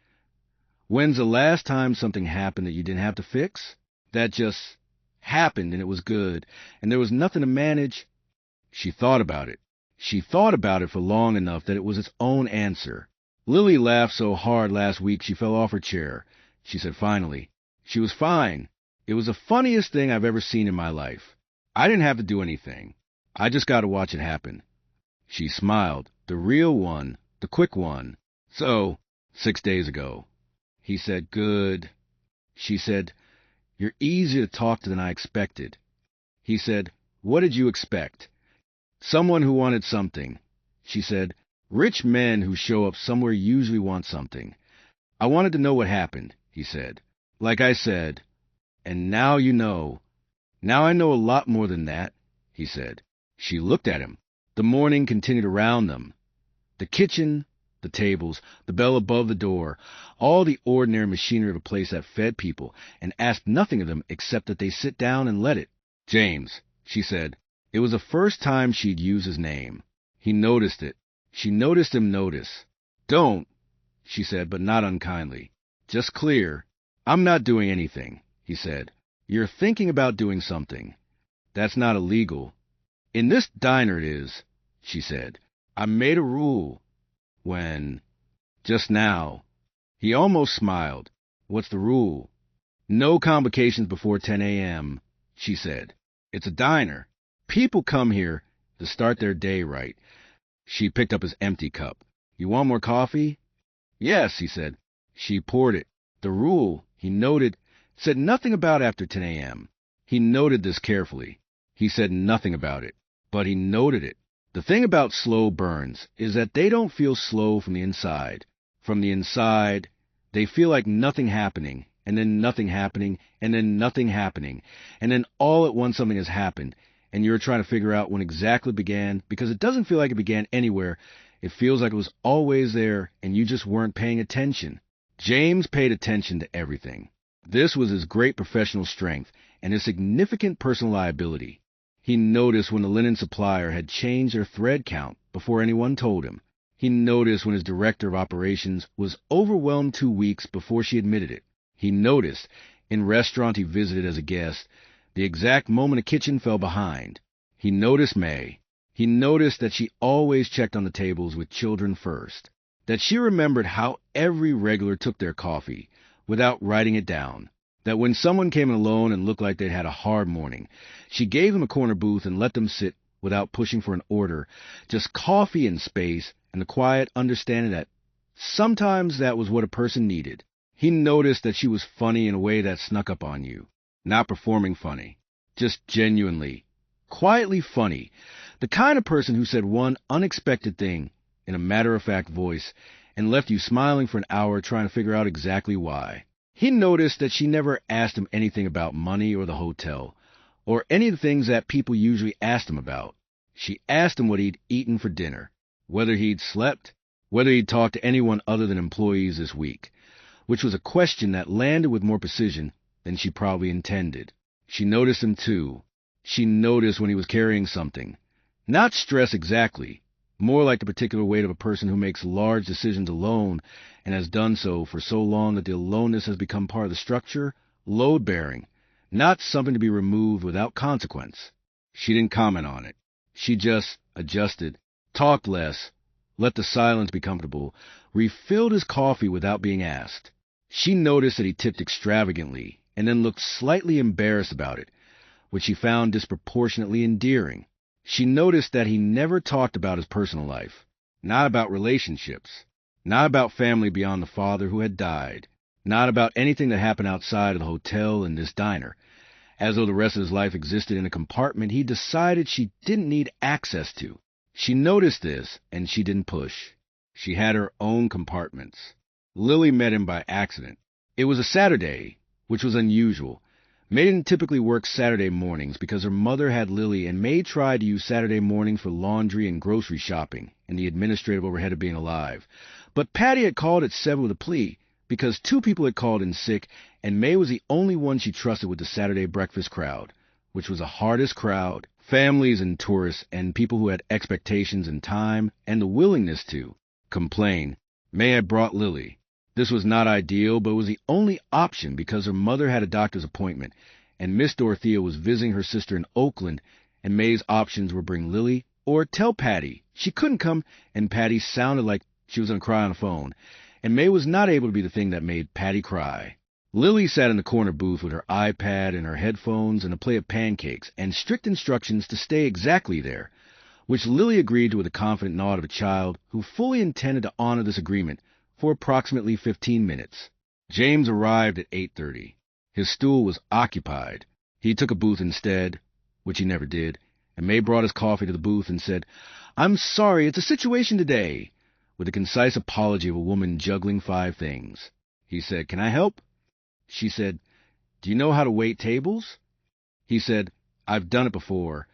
Speaker 1: "When's the last time something happened that you didn't have to fix? That just happened and it was good, and there was nothing to manage?" She thought about it. She thought about it for long enough that it was its own answer. "Lily laughed so hard last week she fell off her chair," she said finally. "She was fine. It was the funniest thing I've ever seen in my life. I didn't have to do anything. I just got to watch it happen." She smiled. "The real one, the quick one. So, 6 days ago." He said, "Good." She said, "You're easier to talk to than I expected." He said, "What did you expect?" "Someone who wanted something." She said, "Rich men who show up somewhere usually want something." "I wanted to know what happened," he said. "Like I said, and now you know." "Now I know a lot more than that," he said. She looked at him. The morning continued around them. The kitchen, the tables, the bell above the door, all the ordinary machinery of a place that fed people and asked nothing of them except that they sit down and let it. "James," she said. It was the first time she'd used his name. He noticed it. She noticed him notice. "Don't," she said, but not unkindly. "Just clear." "I'm not doing anything," he said. "You're thinking about doing something. That's not illegal." "In this diner it is," she said. "I made a rule when... just now." He almost smiled. "What's the rule?" "No convocations before 10 a.m., she said. "It's a diner. People come here to start their day right." She picked up his empty cup. "You want more coffee?" "Yes," he said. She poured it. The rule, he noted, said nothing about after 10 a.m. He noted this carefully. He said nothing about it, but he noted it. The thing about slow burns is that they don't feel slow from the inside. From the inside, they feel like nothing happening, and then nothing happening, and then nothing happening, and then all at once something has happened, and you're trying to figure out when exactly it began, because it doesn't feel like it began anywhere. It feels like it was always there, and you just weren't paying attention. James paid attention to everything. This was his great professional strength and his significant personal liability. He noticed when the linen supplier had changed their thread count before anyone told him. He noticed when his director of operations was overwhelmed 2 weeks before she admitted it. He noticed, in restaurant he visited as a guest, the exact moment a kitchen fell behind. He noticed May. He noticed that she always checked on the tables with children first. That she remembered how every regular took their coffee, without writing it down. That when someone came in alone and looked like they'd had a hard morning, she gave them a corner booth and let them sit without pushing for an order, just coffee and space and the quiet understanding that sometimes that was what a person needed. He noticed that she was funny in a way that snuck up on you. Not performing funny. Just genuinely, quietly funny. The kind of person who said one unexpected thing in a matter-of-fact voice and left you smiling for an hour trying to figure out exactly why. He noticed that she never asked him anything about money or the hotel, or any of the things that people usually asked him about. She asked him what he'd eaten for dinner, whether he'd slept, whether he'd talked to anyone other than employees this week, which was a question that landed with more precision than she probably intended. She noticed him too. She noticed when he was carrying something. Not stress exactly, more like the particular weight of a person who makes large decisions alone and has done so for so long that the aloneness has become part of the structure, load-bearing, not something to be removed without consequence. She didn't comment on it. She just adjusted, talked less, let the silence be comfortable, refilled his coffee without being asked. She noticed that he tipped extravagantly and then looked slightly embarrassed about it, which she found disproportionately endearing. She noticed that he never talked about his personal life, not about relationships, not about family beyond the father who had died, not about anything that happened outside of the hotel and this diner. As though the rest of his life existed in a compartment he decided she didn't need access to. She noticed this, and she didn't push. She had her own compartments. Lily met him by accident. It was a Saturday, which was unusual. May didn't typically work Saturday mornings because her mother had Lily, and May tried to use Saturday mornings for laundry and grocery shopping and the administrative overhead of being alive. But Patty had called at 7 with a plea because 2 people had called in sick, and May was the only one she trusted with the Saturday breakfast crowd, which was the hardest crowd, families and tourists and people who had expectations and time and the willingness to complain. May had brought Lily. This was not ideal, but it was the only option because her mother had a doctor's appointment, and Miss Dorothea was visiting her sister in Oakland, and May's options were bring Lily or tell Patty she couldn't come, and Patty sounded like she was going to cry on the phone, and May was not able to be the thing that made Patty cry. Lily sat in the corner booth with her iPad and her headphones and a plate of pancakes and strict instructions to stay exactly there, which Lily agreed to with a confident nod of a child who fully intended to honor this agreement for approximately 15 minutes. James arrived at 8:30. His stool was occupied. He took a booth instead, which he never did, and May brought his coffee to the booth and said, "I'm sorry, it's a situation today," with a concise apology of a woman juggling 5 things. He said, "Can I help?" She said, "Do you know how to wait tables?" He said, "I've done it before."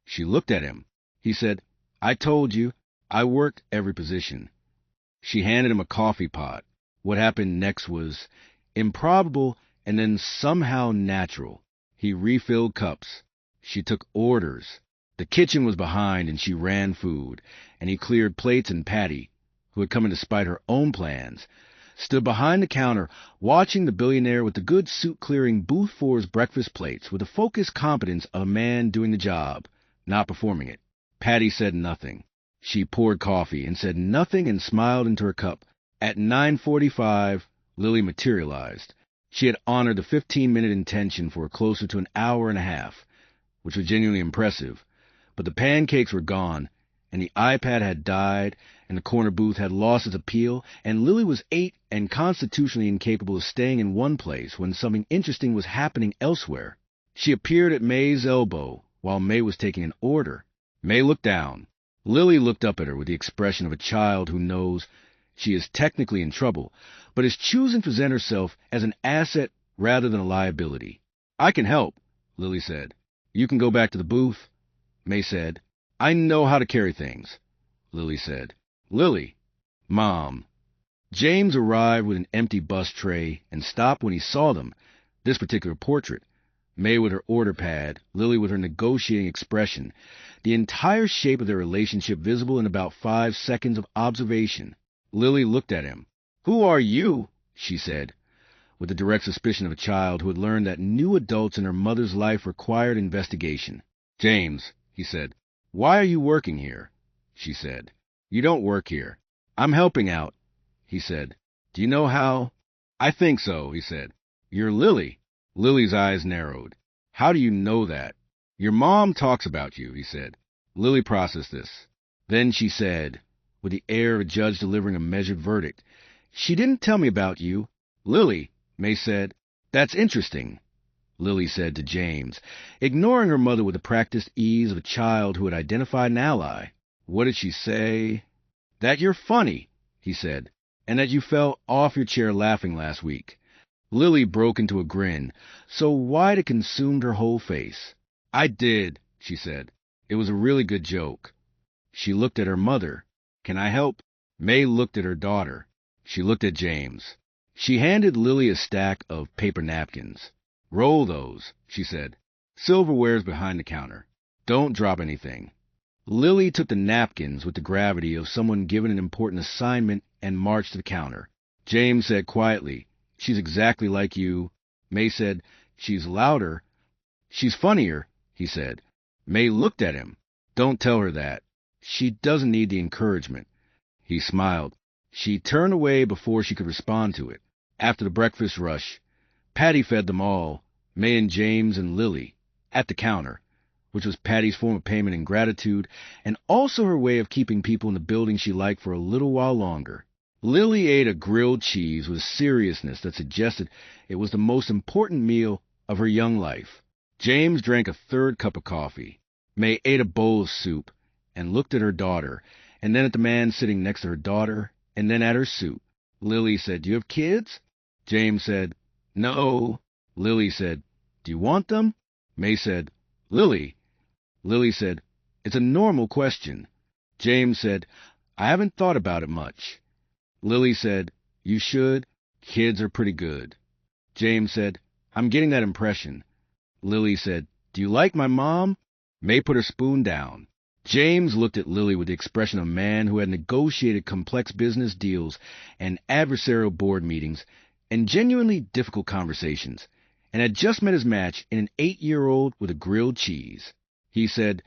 Speaker 1: She looked at him. He said, "I told you, I worked every position." She handed him a coffee pot. What happened next was improbable and then somehow natural. He refilled cups. She took orders. The kitchen was behind and she ran food, and he cleared plates, and Patty, who had come in despite her own plans, stood behind the counter watching the billionaire with the good suit clearing booth 4's breakfast plates with the focused competence of a man doing the job, not performing it. Patty said nothing. She poured coffee and said nothing and smiled into her cup. At 9:45, Lily materialized. She had honored the 15-minute intention for closer to an hour and a half, which was genuinely impressive. But the pancakes were gone, and the iPad had died, and the corner booth had lost its appeal, and Lily was 8 and constitutionally incapable of staying in one place when something interesting was happening elsewhere. She appeared at May's elbow while May was taking an order. May looked down. Lily looked up at her with the expression of a child who knows she is technically in trouble, but is choosing to present herself as an asset rather than a liability. "I can help," Lily said. "You can go back to the booth." May said, "I know how to carry things," Lily said. "Lily." "Mom." James arrived with an empty bus tray and stopped when he saw them, this particular portrait. May with her order pad, Lily with her negotiating expression, the entire shape of their relationship visible in about 5 seconds of observation. Lily looked at him. "Who are you?" she said, with the direct suspicion of a child who had learned that new adults in her mother's life required investigation. "James," he said. "Why are you working here?" she said. "You don't work here." "I'm helping out," he said. "Do you know how?" "I think so," he said. "You're Lily." Lily's eyes narrowed. "How do you know that?" "Your mom talks about you," he said. Lily processed this. Then she said, with the air of a judge delivering a measured verdict, "She didn't tell me about you." "Lily," May said, "that's interesting," Lily said to James, ignoring her mother with the practiced ease of a child who had identified an ally. "What did she say?" "That you're funny," he said, "and that you fell off your chair laughing last week." Lily broke into a grin, so wide it consumed her whole face. "I did," she said. "It was a really good joke." She looked at her mother. "Can I help?" May looked at her daughter. She looked at James. She handed Lily a stack of paper napkins. "Roll those," she said. "Silverware's behind the counter. Don't drop anything." Lily took the napkins with the gravity of someone given an important assignment and marched to the counter. James said quietly, "She's exactly like you." May said, "She's louder." "She's funnier," he said. May looked at him. "Don't tell her that. She doesn't need the encouragement." He smiled. She turned away before she could respond to it. After the breakfast rush, Patty fed them all, May and James and Lily, at the counter, which was Patty's form of payment in gratitude, and also her way of keeping people in the building she liked for a little while longer. Lily ate a grilled cheese with a seriousness that suggested it was the most important meal of her young life. James drank a 3rd cup of coffee. May ate a bowl of soup and looked at her daughter, and then at the man sitting next to her daughter, and then at her soup. Lily said, "Do you have kids?" James said, "No." Lily said, "Do you want them?" May said, "Lily." Lily said, "It's a normal question." James said, "I haven't thought about it much." Lily said, "You should. Kids are pretty good." James said, "I'm getting that impression." Lily said, "Do you like my mom?" May put her spoon down. James looked at Lily with the expression of a man who had negotiated complex business deals and adversarial board meetings and genuinely difficult conversations, and had just met his match in an 8-year-old with a grilled cheese. He said,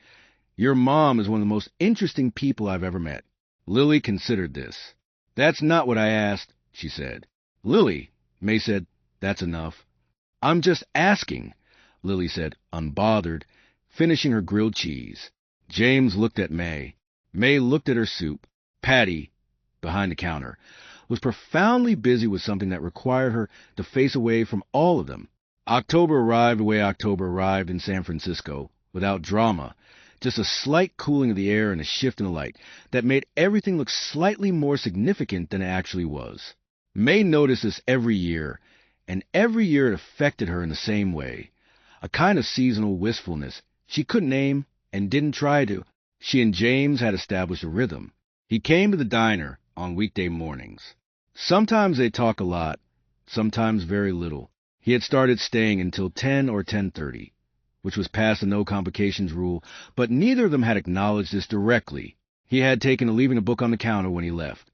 Speaker 1: "Your mom is one of the most interesting people I've ever met." Lily considered this. "That's not what I asked," she said. "Lily," May said, "that's enough." "I'm just asking," Lily said, unbothered, finishing her grilled cheese. James looked at May. May looked at her soup. Patty, behind the counter, was profoundly busy with something that required her to face away from all of them. October arrived the way October arrived in San Francisco, without drama, just a slight cooling of the air and a shift in the light that made everything look slightly more significant than it actually was. May noticed this every year, and every year it affected her in the same way, a kind of seasonal wistfulness she couldn't name and didn't try to. She and James had established a rhythm. He came to the diner on weekday mornings. Sometimes they talk a lot, sometimes very little. He had started staying until 10 or 10:30, which was past the no complications rule, but neither of them had acknowledged this directly. He had taken to leaving a book on the counter when he left,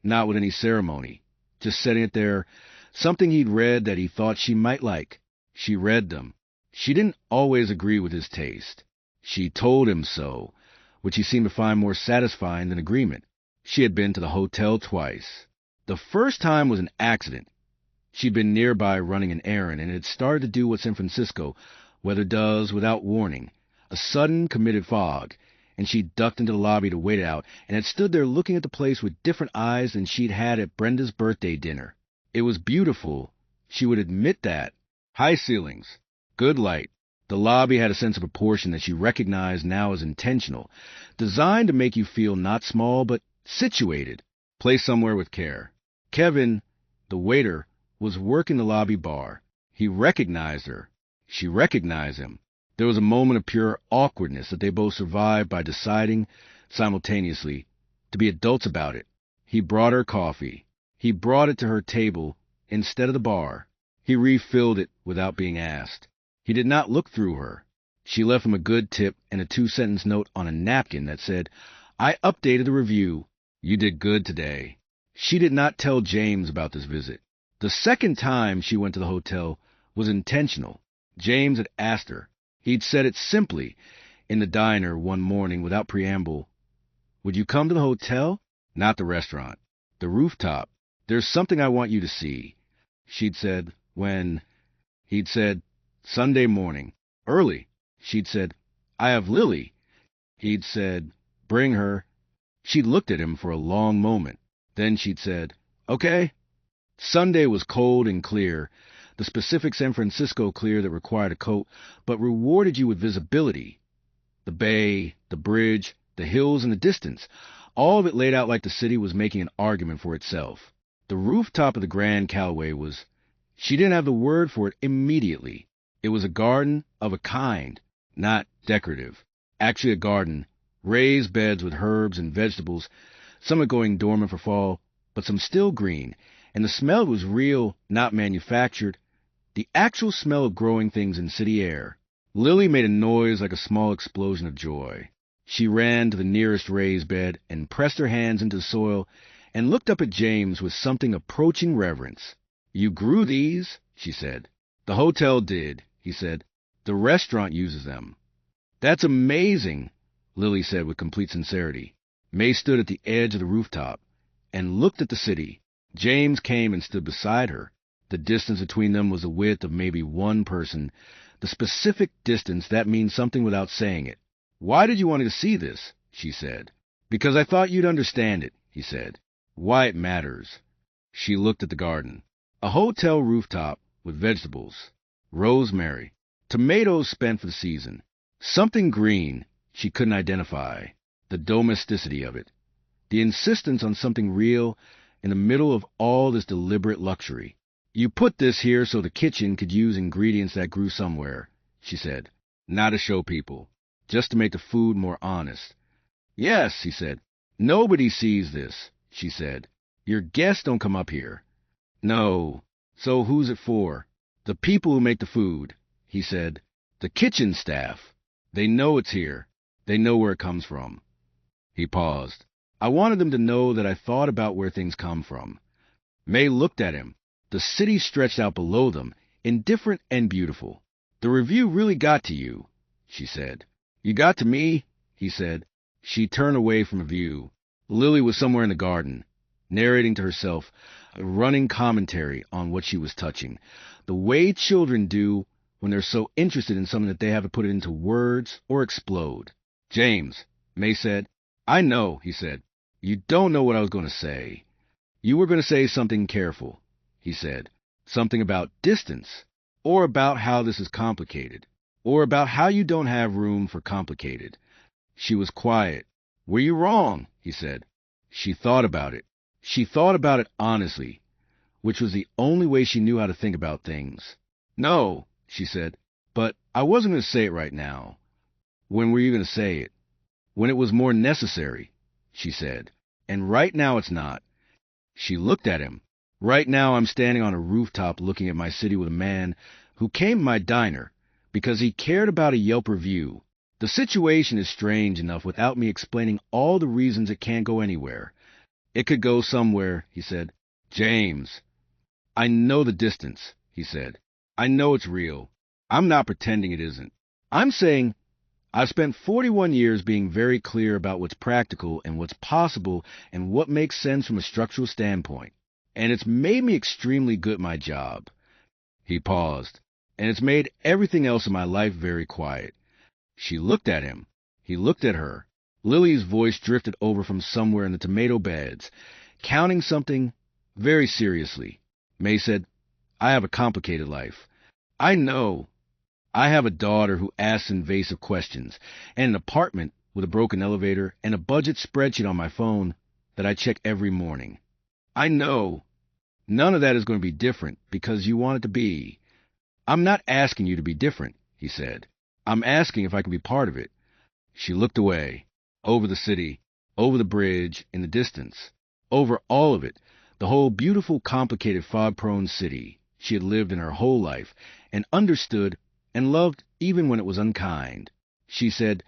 Speaker 1: not with any ceremony, just setting it there, something he'd read that he thought she might like. She read them. She didn't always agree with his taste. She told him so, which he seemed to find more satisfying than agreement. She had been to the hotel twice. The first time was an accident. She'd been nearby running an errand and had started to do what San Francisco weather does without warning, a sudden committed fog, and she ducked into the lobby to wait it out and had stood there looking at the place with different eyes than she'd had at Brenda's birthday dinner. It was beautiful. She would admit that. High ceilings, good light. The lobby had a sense of proportion that she recognized now as intentional, designed to make you feel not small but situated, placed somewhere with care. Kevin, the waiter, was working the lobby bar. He recognized her. She recognized him. There was a moment of pure awkwardness that they both survived by deciding, simultaneously, to be adults about it. He brought her coffee. He brought it to her table instead of the bar. He refilled it without being asked. He did not look through her. She left him a good tip and a 2-sentence note on a napkin that said, "I updated the review. You did good today." She did not tell James about this visit. The second time she went to the hotel was intentional. James had asked her. He'd said it simply in the diner one morning without preamble. "Would you come to the hotel?" Not the restaurant. The rooftop. "There's something I want you to see." She'd said, "When?" He'd said, "Sunday morning. Early." She'd said, "I have Lily." He'd said, "Bring her." She'd looked at him for a long moment. Then she'd said, "Okay." Sunday was cold and clear, the specific San Francisco clear that required a coat, but rewarded you with visibility. The bay, the bridge, the hills in the distance, all of it laid out like the city was making an argument for itself. The rooftop of the Grand Callaway was, she didn't have the word for it immediately. It was a garden of a kind, not decorative. Actually a garden, raised beds with herbs and vegetables, some are going dormant for fall, but some still green, and the smell was real, not manufactured, the actual smell of growing things in city air. Lily made a noise like a small explosion of joy. She ran to the nearest raised bed and pressed her hands into the soil and looked up at James with something approaching reverence. "You grew these," she said. "The hotel did," he said. "The restaurant uses them." "That's amazing," Lily said with complete sincerity. May stood at the edge of the rooftop and looked at the city. James came and stood beside her. The distance between them was the width of maybe one person, the specific distance that means something without saying it. "Why did you want to see this?" she said. "Because I thought you'd understand it," he said. "Why it matters." She looked at the garden. A hotel rooftop with vegetables, rosemary, tomatoes spent for the season, something green she couldn't identify, the domesticity of it, the insistence on something real in the middle of all this deliberate luxury. You put this here so the kitchen could use ingredients that grew somewhere, she said. Not to show people, just to make the food more honest. Yes, he said. Nobody sees this, she said. Your guests don't come up here. No. So who's it for? The people who make the food, he said. The kitchen staff. They know it's here. They know where it comes from. He paused. I wanted them to know that I thought about where things come from. May looked at him. The city stretched out below them, indifferent and beautiful. The review really got to you, she said. You got to me, he said. She turned away from the view. Lily was somewhere in the garden, narrating to herself, a running commentary on what she was touching, the way children do when they're so interested in something that they have to put it into words or explode. James, May said. I know, he said. You don't know what I was going to say. You were going to say something careful, he said. Something about distance, or about how this is complicated, or about how you don't have room for complicated. She was quiet. Were you wrong? He said. She thought about it. She thought about it honestly, which was the only way she knew how to think about things. No, she said, but I wasn't going to say it right now. When were you going to say it? When it was more necessary, she said. And right now it's not. She looked at him. Right now I'm standing on a rooftop looking at my city with a man who came to my diner because he cared about a Yelp review. The situation is strange enough without me explaining all the reasons it can't go anywhere. It could go somewhere, he said. James. I know the distance, he said. I know it's real. I'm not pretending it isn't. I'm saying I've spent 41 years being very clear about what's practical and what's possible and what makes sense from a structural standpoint. And it's made me extremely good at my job. He paused. And it's made everything else in my life very quiet. She looked at him. He looked at her. Lily's voice drifted over from somewhere in the tomato beds, counting something very seriously. May said, I have a complicated life. I know. I have a daughter who asks invasive questions, and an apartment with a broken elevator, and a budget spreadsheet on my phone that I check every morning. I know. None of that is going to be different because you want it to be. I'm not asking you to be different, he said. I'm asking if I can be part of it. She looked away, over the city, over the bridge, in the distance, over all of it, the whole beautiful, complicated, fog-prone city she had lived in her whole life, and understood and loved even when it was unkind. She said,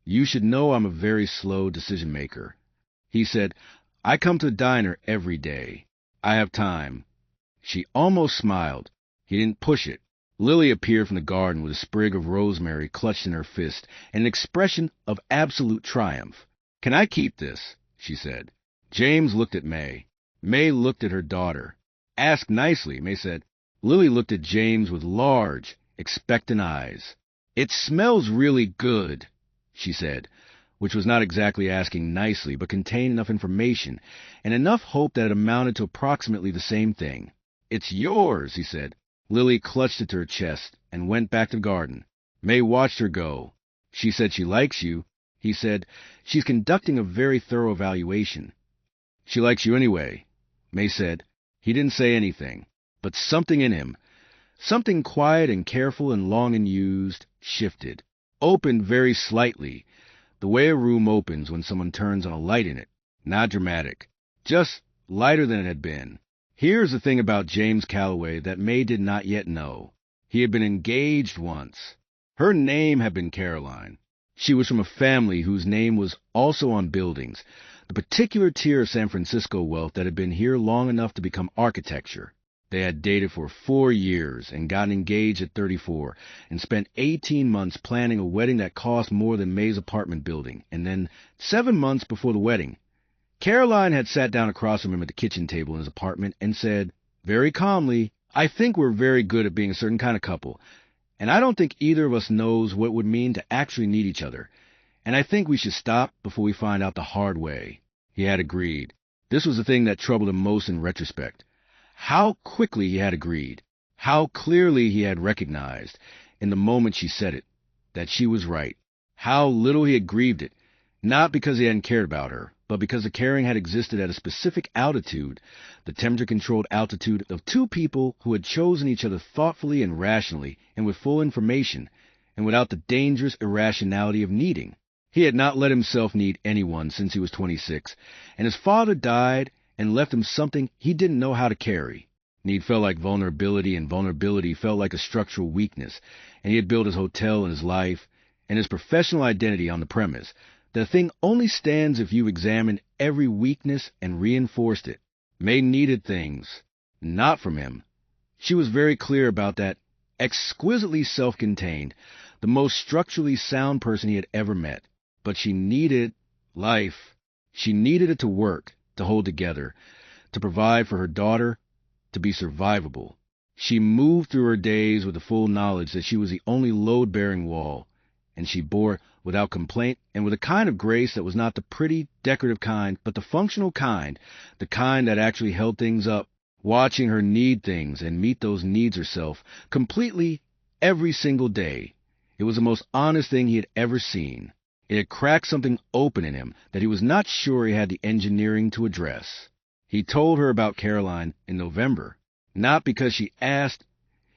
Speaker 1: You should know I'm a very slow decision-maker. He said, I come to the diner every day. I have time. She almost smiled. He didn't push it. Lily appeared from the garden with a sprig of rosemary clutched in her fist and an expression of absolute triumph. Can I keep this? She said. James looked at May. May looked at her daughter. Ask nicely, May said. Lily looked at James with large, expectant eyes. It smells really good, she said, which was not exactly asking nicely, but contained enough information and enough hope that it amounted to approximately the same thing. It's yours, he said. Lily clutched it to her chest and went back to the garden. May watched her go. She said she likes you. He said, she's conducting a very thorough evaluation. She likes you anyway, May said. He didn't say anything, but something in him, something quiet and careful and long unused, shifted, opened very slightly, the way a room opens when someone turns on a light in it. Not dramatic, just lighter than it had been. Here's the thing about James Calloway that May did not yet know. He had been engaged once. Her name had been Caroline. She was from a family whose name was also on buildings, the particular tier of San Francisco wealth that had been here long enough to become architecture. They had dated for 4 years and gotten engaged at 34 and spent 18 months planning a wedding that cost more than May's apartment building. And then 7 months before the wedding, Caroline had sat down across from him at the kitchen table in his apartment and said, very calmly, I think we're very good at being a certain kind of couple, and I don't think either of us knows what it would mean to actually need each other, and I think we should stop before we find out the hard way. He had agreed. This was the thing that troubled him most in retrospect. How quickly he had agreed, how clearly he had recognized, in the moment she said it, that she was right, how little he had grieved it, not because he hadn't cared about her, but because the caring had existed at a specific altitude, the temperature-controlled altitude of two people who had chosen each other thoughtfully and rationally and with full information, and without the dangerous irrationality of needing. He had not let himself need anyone since he was 26, and his father died and left him something he didn't know how to carry. Need felt like vulnerability, and vulnerability felt like a structural weakness, and he had built his hotel and his life and his professional identity on the premise that a thing only stands if you examined every weakness and reinforced it. May needed things, not from him. She was very clear about that. Exquisitely self-contained, the most structurally sound person he had ever met. But she needed life. She needed it to work, to hold together, to provide for her daughter, to be survivable. She moved through her days with the full knowledge that she was the only load-bearing wall, and she bore it without complaint and with a kind of grace that was not the pretty, decorative kind, but the functional kind, the kind that actually held things up, watching her need things and meet those needs herself completely every single day. It was the most honest thing he had ever seen. It had cracked something open in him that he was not sure he had the engineering to address. He told her about Caroline in November, not because she asked,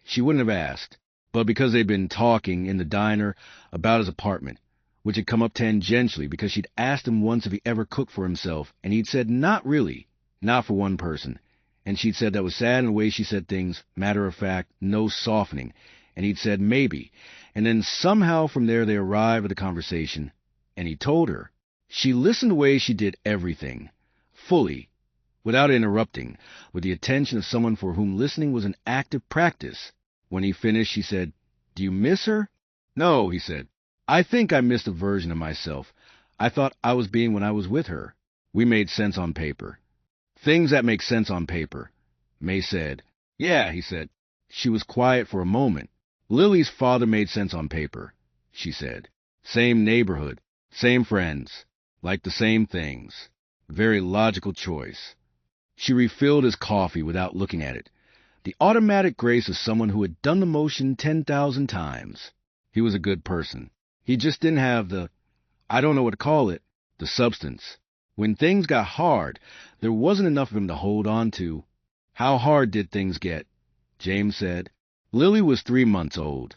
Speaker 1: she wouldn't have asked, but because they'd been talking in the diner about his apartment, which had come up tangentially because she'd asked him once if he ever cooked for himself, and he'd said not really, not for one person. And she'd said that was sad in the way she said things, matter of fact, no softening, and he'd said maybe, and then somehow from there they arrived at the conversation, and he told her. She listened the way she did everything, fully, without interrupting, with the attention of someone for whom listening was an active practice. When he finished, she said, "Do you miss her?" "No," he said. "I think I missed a version of myself. I thought I was being when I was with her. We made sense on paper." "Things that make sense on paper," May said. "Yeah," he said. She was quiet for a moment. "Lily's father made sense on paper," she said. "Same neighborhood, same friends, like the same things. Very logical choice." She refilled his coffee without looking at it. The automatic grace of someone who had done the motion 10,000 times. He was a good person. He just didn't have I don't know what to call it, the substance. When things got hard, there wasn't enough of him to hold on to. "How hard did things get?" James said. "Lily was 3 months old,"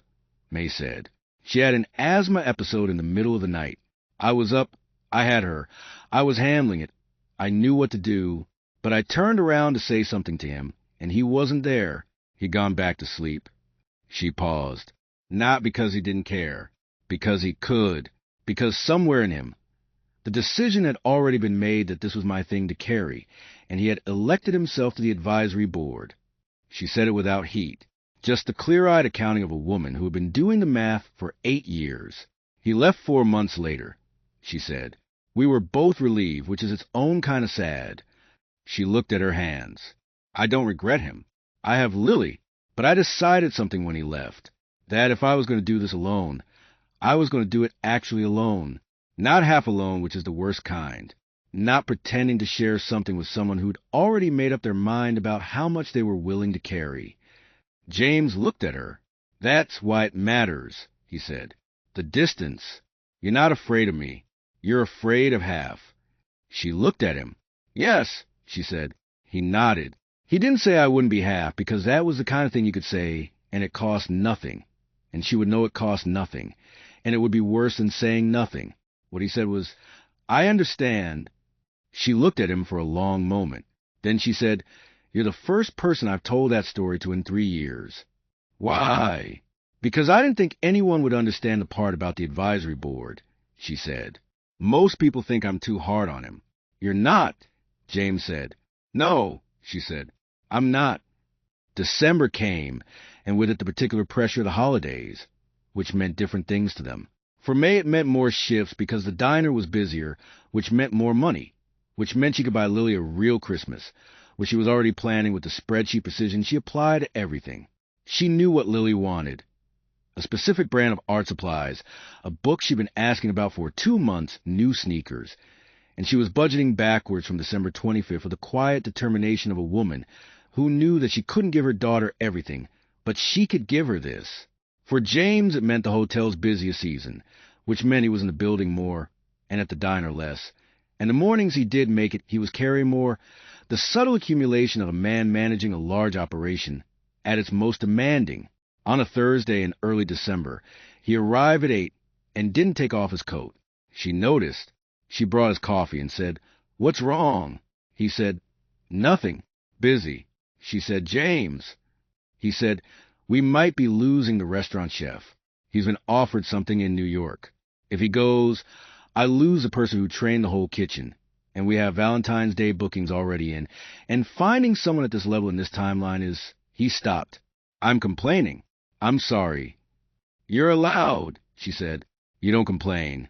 Speaker 1: May said. "She had an asthma episode in the middle of the night. I was up. I had her. I was handling it. I knew what to do. But I turned around to say something to him, and he wasn't there. He'd gone back to sleep." She paused. Not because he didn't care. Because he could. Because somewhere in him, the decision had already been made that this was my thing to carry, and he had elected himself to the advisory board. She said it without heat. Just the clear-eyed accounting of a woman who had been doing the math for 8 years. "He left 4 months later," she said. "We were both relieved, which is its own kind of sad." She looked at her hands. "I don't regret him. I have Lily, but I decided something when he left. That if I was going to do this alone, I was going to do it actually alone. Not half alone, which is the worst kind. Not pretending to share something with someone who'd already made up their mind about how much they were willing to carry." James looked at her. "That's why it matters," he said. "The distance. You're not afraid of me. You're afraid of half." She looked at him. "Yes," she said. He nodded. He didn't say I wouldn't be half, because that was the kind of thing you could say, and it cost nothing. And she would know it cost nothing, and it would be worse than saying nothing. What he said was, "I understand." She looked at him for a long moment. Then she said, "You're the first person I've told that story to in 3 years. "Why?" "Because I didn't think anyone would understand the part about the advisory board," she said. "Most people think I'm too hard on him." "You're not," James said. "No," she said. "I'm not." December came, and with it the particular pressure of the holidays, which meant different things to them. For May it meant more shifts because the diner was busier, which meant more money, which meant she could buy Lily a real Christmas, which she was already planning with the spreadsheet precision she applied to everything. She knew what Lily wanted. A specific brand of art supplies, a book she'd been asking about for 2 months, new sneakers, and she was budgeting backwards from December 25th with the quiet determination of a woman who knew that she couldn't give her daughter everything, but she could give her this. For James, it meant the hotel's busiest season, which meant he was in the building more and at the diner less, And the mornings he did make it, he was carrying more the subtle accumulation of a man managing a large operation at its most demanding. On a Thursday in early December, he arrived at 8 and didn't take off his coat. She noticed. She brought his coffee and said, "What's wrong?" He said, "Nothing. Busy." She said, "James." He said, "We might be losing the restaurant chef. He's been offered something in New York. If he goes, I lose the person who trained the whole kitchen. And we have Valentine's Day bookings already in. And finding someone at this level in this timeline is..." He stopped. "I'm complaining. I'm sorry." "You're allowed," she said. "You don't complain."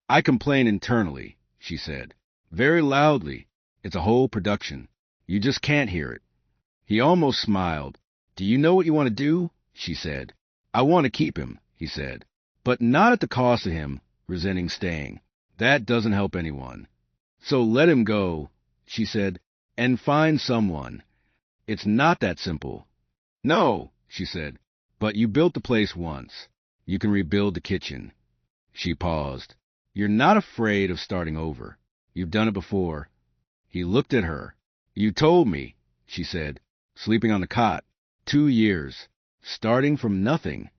Speaker 1: "I complain internally," she said. "Very loudly. It's a whole production. You just can't hear it." He almost smiled. "Do you know what you want to do?" she said. "I want to keep him," he said. "But not at the cost of him resenting staying. That doesn't help anyone. So let him go," she said, "and find someone. It's not that simple." "No," she said, "but you built the place once. You can rebuild the kitchen." She paused. "You're not afraid of starting over. You've done it before." He looked at her. "You told me," she said, "sleeping on the cot. 2 years. Starting from nothing."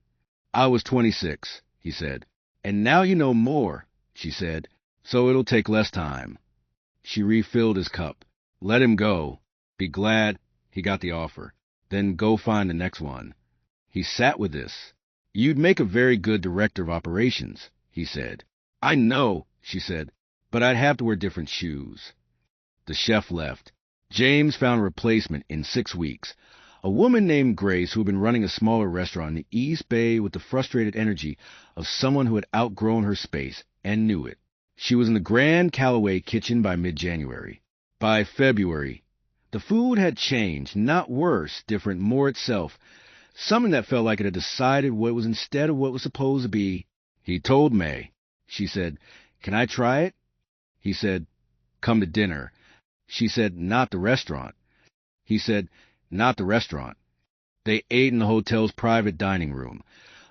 Speaker 1: "I was 26, he said. "And now you know more," she said, "so it'll take less time." She refilled his cup. "Let him go. Be glad he got the offer. Then go find the next one." He sat with this. "You'd make a very good director of operations," he said. "I know," she said, "but I'd have to wear different shoes." The chef left. James found a replacement in 6 weeks. A woman named Grace who had been running a smaller restaurant in the East Bay with the frustrated energy of someone who had outgrown her space and knew it. She was in the Grand Callaway kitchen by mid-January. By February, the food had changed, not worse, different, more itself, something that felt like it had decided what was instead of what was supposed to be. He told May. She said, "Can I try it?" He said, "Come to dinner." She said, "Not the restaurant." He said, "Not the restaurant." They ate in the hotel's private dining room,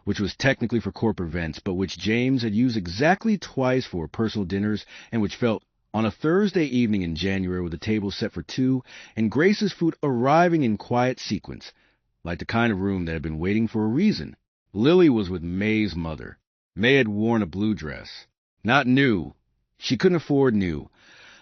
Speaker 1: which was technically for corporate events, but which James had used exactly twice for personal dinners, and which felt, on a Thursday evening in January with a table set for 2 and Grace's food arriving in quiet sequence, like the kind of room that had been waiting for a reason. Lily was with May's mother. May had worn a blue dress. Not new. She couldn't afford new.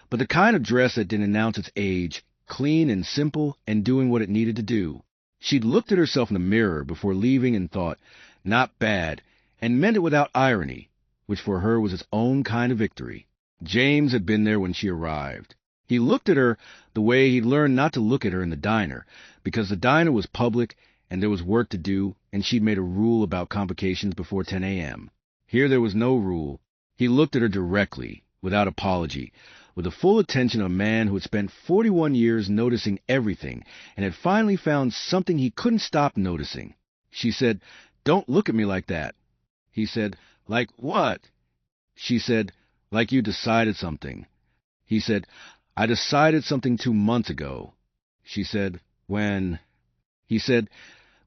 Speaker 1: But the kind of dress that didn't announce its age, clean and simple and doing what it needed to do. She'd looked at herself in the mirror before leaving and thought, "Not bad," and meant it without irony, which for her was its own kind of victory. James had been there when she arrived. He looked at her the way he'd learned not to look at her in the diner, because the diner was public and there was work to do, and she'd made a rule about convocations before 10 a.m. Here there was no rule. He looked at her directly, without apology, with the full attention of a man who had spent 41 years noticing everything and had finally found something he couldn't stop noticing. She said, "Don't look at me like that." He said, "Like what?" She said, "Like you decided something." He said, "I decided something 2 months ago." She said, "When?" He said,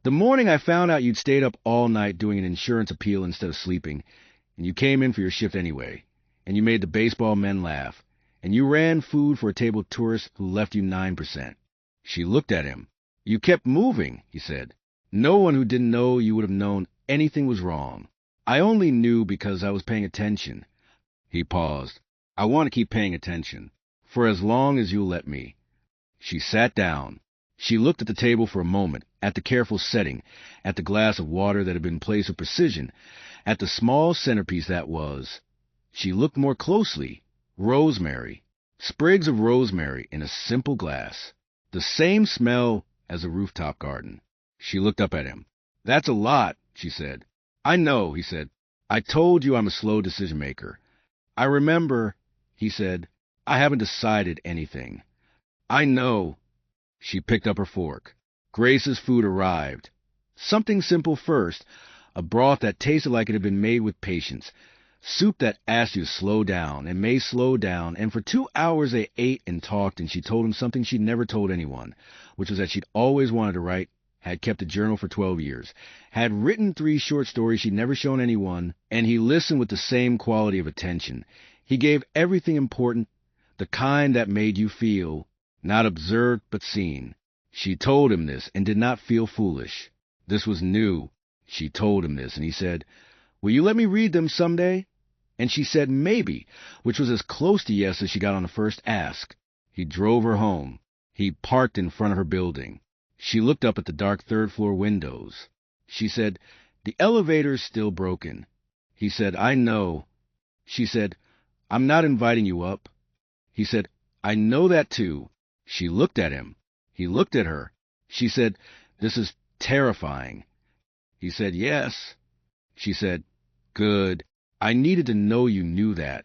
Speaker 1: "The morning I found out you'd stayed up all night doing an insurance appeal instead of sleeping, and you came in for your shift anyway, and you made the baseball men laugh, and you ran food for a table of tourists who left you 9%. She looked at him. "You kept moving," he said. "No one who didn't know you would have known anything was wrong. I only knew because I was paying attention." He paused. "I want to keep paying attention, for as long as you'll let me." She sat down. She looked at the table for a moment, at the careful setting, at the glass of water that had been placed with precision, at the small centerpiece that was. She looked more closely. Rosemary. Sprigs of rosemary in a simple glass. The same smell as a rooftop garden. She looked up at him. "That's a lot," she said. "I know," he said. "I told you I'm a slow decision maker." "I remember," he said. "I haven't decided anything." "I know." She picked up her fork. Grace's food arrived. Something simple first, a broth that tasted like it had been made with patience, soup that asked you to slow down, and May slowed down, and for 2 hours they ate and talked, and she told him something she'd never told anyone, which was that she'd always wanted to write, had kept a journal for 12 years, had written 3 short stories she'd never shown anyone, and he listened with the same quality of attention. He gave everything important The kind that made you feel, not observed but seen. She told him this and did not feel foolish. This was new. She told him this, and he said, "Will you let me read them someday?" And she said maybe, which was as close to yes as she got on the first ask. He drove her home. He parked in front of her building. She looked up at the dark third-floor windows. She said, "The elevator's still broken." He said, "I know." She said, "I'm not inviting you up." He said, "I know that too." She looked at him. He looked at her. She said, "This is terrifying." He said, "Yes." She said, "Good. I needed to know you knew that."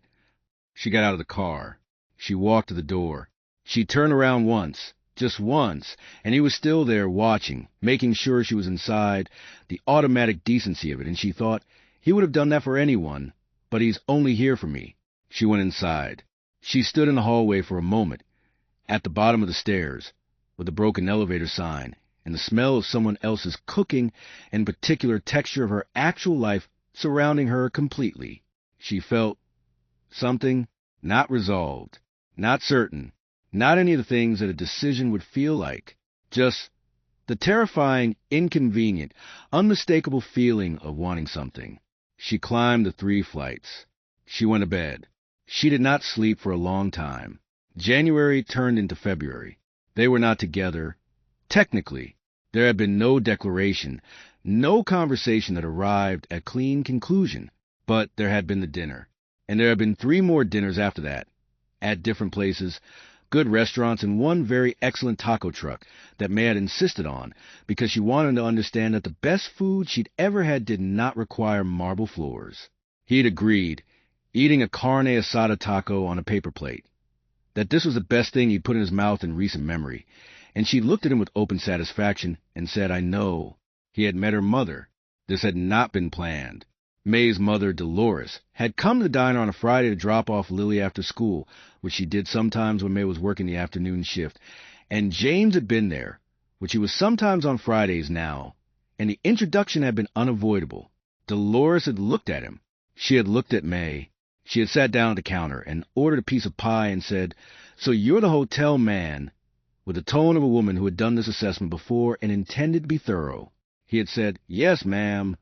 Speaker 1: She got out of the car. She walked to the door. She turned around once, just once, and he was still there watching, making sure she was inside, the automatic decency of it, and she thought, he would have done that for anyone, but he's only here for me. She went inside. She stood in the hallway for a moment, at the bottom of the stairs, with the broken elevator sign, and the smell of someone else's cooking and particular texture of her actual life surrounding her completely. She felt something, not resolved, not certain, not any of the things that a decision would feel like, just the terrifying, inconvenient, unmistakable feeling of wanting something. She climbed the 3 flights. She went to bed. She did not sleep for a long time. January turned into February. They were not together. Technically, there had been no declaration, no conversation that arrived at clean conclusion, but there had been the dinner. And there had been 3 more dinners after that, at different places, good restaurants, and one very excellent taco truck that May had insisted on because she wanted to understand that the best food she'd ever had did not require marble floors. He'd agreed, eating a carne asada taco on a paper plate, that this was the best thing he'd put in his mouth in recent memory, and she looked at him with open satisfaction and said, "I know." He had met her mother. This had not been planned. May's mother, Dolores, had come to the diner on a Friday to drop off Lily after school, which she did sometimes when May was working the afternoon shift, and James had been there, which he was sometimes on Fridays now, and the introduction had been unavoidable. Dolores had looked at him. She had looked at May. She had sat down at the counter and ordered a piece of pie and said, "So you're the hotel man," with the tone of a woman who had done this assessment before and intended to be thorough. He had said, "Yes, ma'am."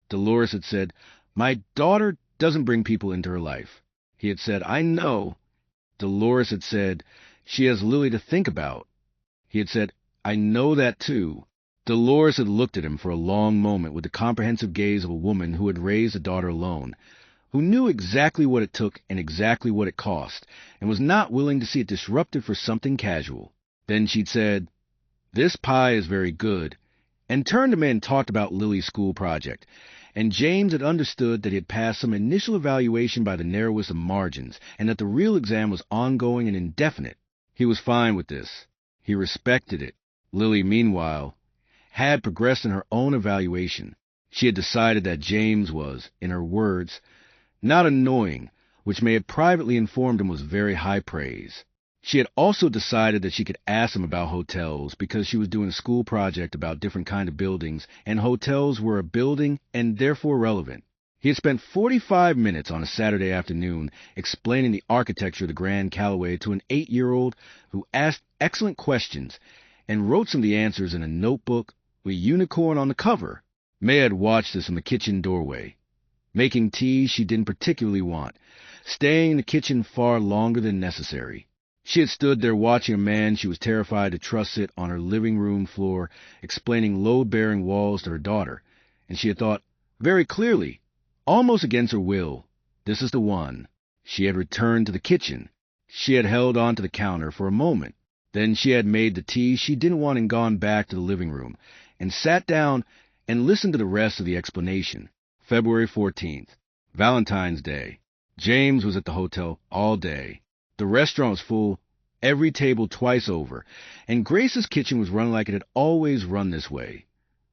Speaker 1: Dolores had said, "My daughter doesn't bring people into her life." He had said, "I know." Dolores had said, "She has Lily to think about." He had said, "I know that too." Dolores had looked at him for a long moment with the comprehensive gaze of a woman who had raised a daughter alone, who knew exactly what it took and exactly what it cost, and was not willing to see it disrupted for something casual. Then she'd said, "This pie is very good," and turned to May and talked about Lily's school project. And James had understood that he had passed some initial evaluation by the narrowest of margins, and that the real exam was ongoing and indefinite. He was fine with this. He respected it. Lily, meanwhile, had progressed in her own evaluation. She had decided that James was, in her words, not annoying, which May had privately informed him was very high praise. She had also decided that she could ask him about hotels because she was doing a school project about different kind of buildings, and hotels were a building and therefore relevant. He had spent 45 minutes on a Saturday afternoon explaining the architecture of the Grand Callaway to an 8-year-old who asked excellent questions and wrote some of the answers in a notebook with a unicorn on the cover. May had watched this from the kitchen doorway, making tea she didn't particularly want, staying in the kitchen far longer than necessary. She had stood there watching a man she was terrified to trust sit on her living room floor, explaining load-bearing walls to her daughter, and she had thought, very clearly, almost against her will, this is the one. She had returned to the kitchen. She had held on to the counter for a moment. Then she had made the tea she didn't want and gone back to the living room, and sat down and listened to the rest of the explanation. February 14th, Valentine's Day. James was at the hotel all day. The restaurant was full, every table twice over, and Grace's kitchen was run like it had always run this way,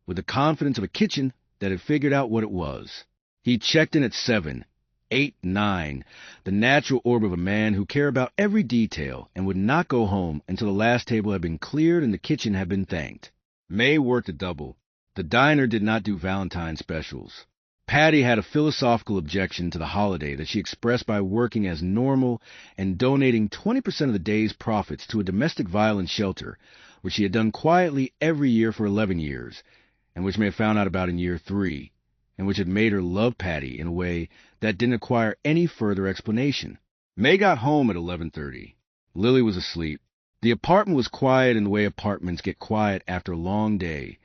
Speaker 1: with the confidence of a kitchen that had figured out what it was. He checked in at 7, 8, 9, the natural orb of a man who cared about every detail and would not go home until the last table had been cleared and the kitchen had been thanked. May worked a double. The diner did not do Valentine specials. Patty had a philosophical objection to the holiday that she expressed by working as normal and donating 20% of the day's profits to a domestic violence shelter, which she had done quietly every year for 11 years, and which May found out about in year 3, and which had made her love Patty in a way that didn't require any further explanation. May got home at 11:30. Lily was asleep. The apartment was quiet in the way apartments get quiet after a long day,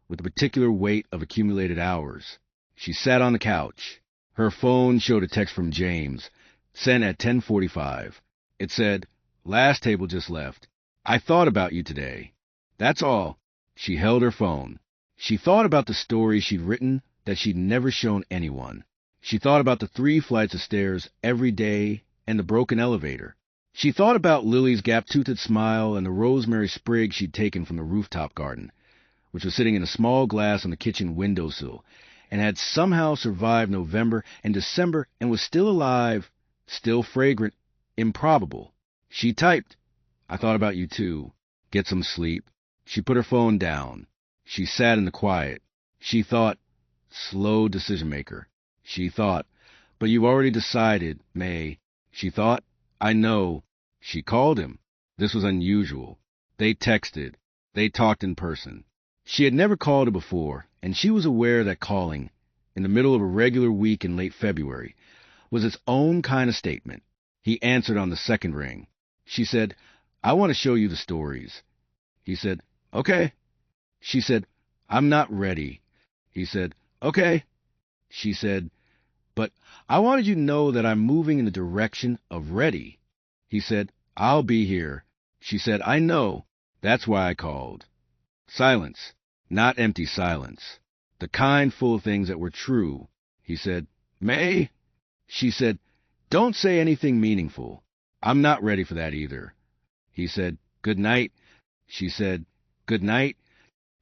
Speaker 1: with the particular weight of accumulated hours. She sat on the couch. Her phone showed a text from James, sent at 10:45. It said, "Last table just left. I thought about you today. That's all." She held her phone. She thought about the story she'd written that she'd never shown anyone. She thought about the 3 flights of stairs every day and the broken elevator. She thought about Lily's gap-toothed smile and the rosemary sprig she'd taken from the rooftop garden, which was sitting in a small glass on the kitchen windowsill, and had somehow survived November and December and was still alive, still fragrant, improbable. She typed, "I thought about you too. Get some sleep." She put her phone down. She sat in the quiet. She thought, slow decision maker. She thought, "But you've already decided, May." She thought, "I know." She called him. This was unusual. They texted. They talked in person. She had never called him before, and she was aware that calling, in the middle of a regular week in late February, was its own kind of statement. He answered on the second ring. She said, "I want to show you the stories." He said, "Okay." She said, "I'm not ready." He said, "Okay." She said, "But I wanted you to know that I'm moving in the direction of ready." He said, "I'll be here." She said, "I know. That's why I called." Silence. Not empty silence. The kind full of things that were true. He said, "May?" She said, "Don't say anything meaningful. I'm not ready for that either." He said, "Good night." She said, "Good night."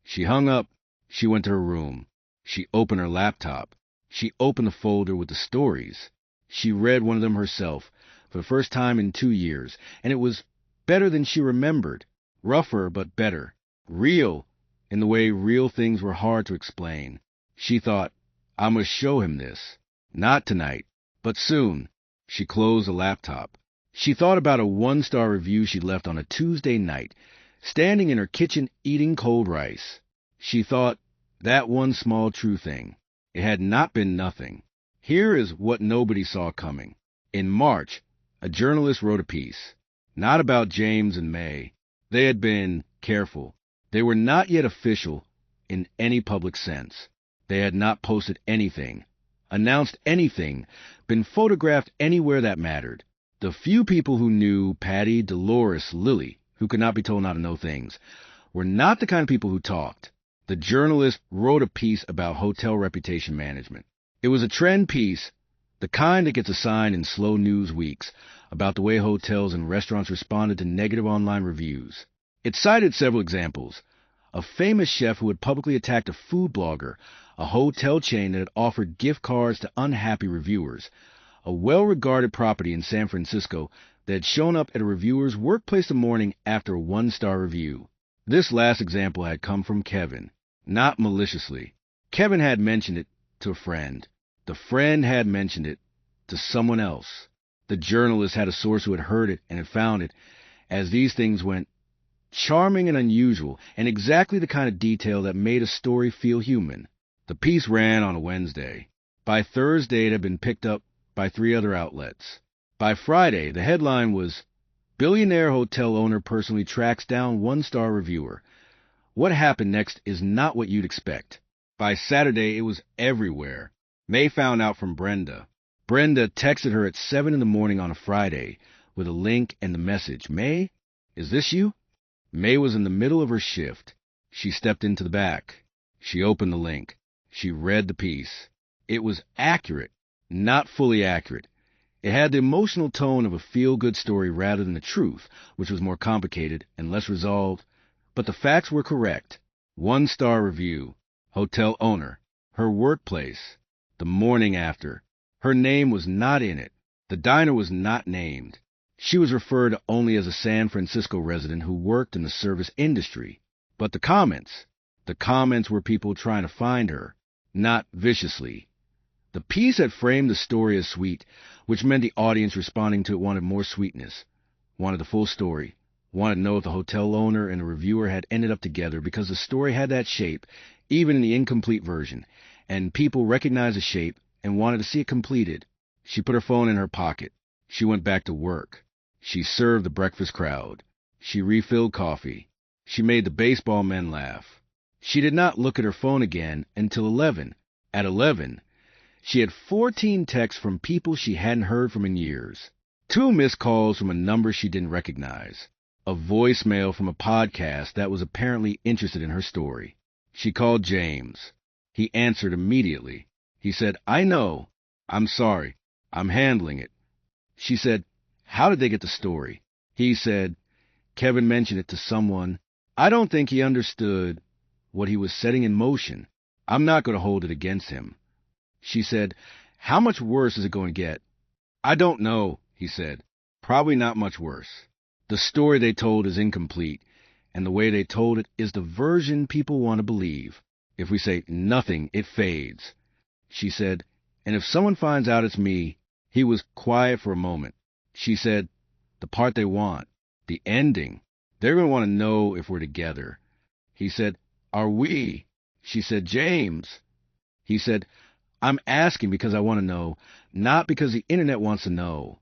Speaker 1: She hung up. She went to her room. She opened her laptop. She opened the folder with the stories. She read one of them herself for the first time in 2 years, and it was better than she remembered. Rougher, but better. Real, in the way real things were hard to explain. She thought, "I must show him this. Not tonight, but soon." She closed the laptop. She thought about a 1-star review she left on a Tuesday night, standing in her kitchen eating cold rice. She thought, that one small true thing. It had not been nothing. Here is what nobody saw coming. In March, a journalist wrote a piece, not about James and May. They had been careful. They were not yet official in any public sense. They had not posted anything, announced anything, been photographed anywhere that mattered. The few people who knew Patty, Dolores, Lily, who could not be told not to know things, were not the kind of people who talked. The journalist wrote a piece about hotel reputation management. It was a trend piece, the kind that gets assigned in slow news weeks, about the way hotels and restaurants responded to negative online reviews. It cited several examples. A famous chef who had publicly attacked a food blogger, a hotel chain that had offered gift cards to unhappy reviewers, a well-regarded property in San Francisco that had shown up at a reviewer's workplace the morning after a 1-star review. This last example had come from Kevin, not maliciously. Kevin had mentioned it to a friend. The friend had mentioned it to someone else. The journalist had a source who had heard it and had found it, as these things went, charming and unusual, and exactly the kind of detail that made a story feel human. The piece ran on a Wednesday. By Thursday, it had been picked up by 3 other outlets. By Friday, the headline was, "Billionaire hotel owner personally tracks down 1-star reviewer. What happened next is not what you'd expect." By Saturday, it was everywhere. May found out from Brenda. Brenda texted her at 7 in the morning on a Friday with a link and the message, "May, is this you?" May was in the middle of her shift. She stepped into the back. She opened the link. She read the piece. It was accurate, not fully accurate. It had the emotional tone of a feel-good story rather than the truth, which was more complicated and less resolved. But the facts were correct. 1-star review. Hotel owner. Her workplace. The morning after. Her name was not in it. The diner was not named. She was referred to only as a San Francisco resident who worked in the service industry. But the comments were people trying to find her, not viciously. The piece had framed the story as sweet, which meant the audience responding to it wanted more sweetness, wanted the full story, wanted to know if the hotel owner and the reviewer had ended up together because the story had that shape, even in the incomplete version, and people recognized the shape and wanted to see it completed. She put her phone in her pocket. She went back to work. She served the breakfast crowd. She refilled coffee. She made the baseball men laugh. She did not look at her phone again until 11. At 11, she had 14 texts from people she hadn't heard from in years. 2 missed calls from a number she didn't recognize. A voicemail from a podcast that was apparently interested in her story. She called James. He answered immediately. He said, "I know. I'm sorry. I'm handling it." She said, "How did they get the story?" He said, "Kevin mentioned it to someone. I don't think he understood what he was setting in motion. I'm not going to hold it against him." She said, "How much worse is it going to get?" "I don't know," he said. "Probably not much worse. The story they told is incomplete, and the way they told it is the version people want to believe. If we say nothing, it fades." She said, "And if someone finds out it's me..." He was quiet for a moment. She said, "The part they want, the ending, they're going to want to know if we're together." He said, "Are we?" She said, "James." He said, "I'm asking because I want to know, not because the internet wants to know."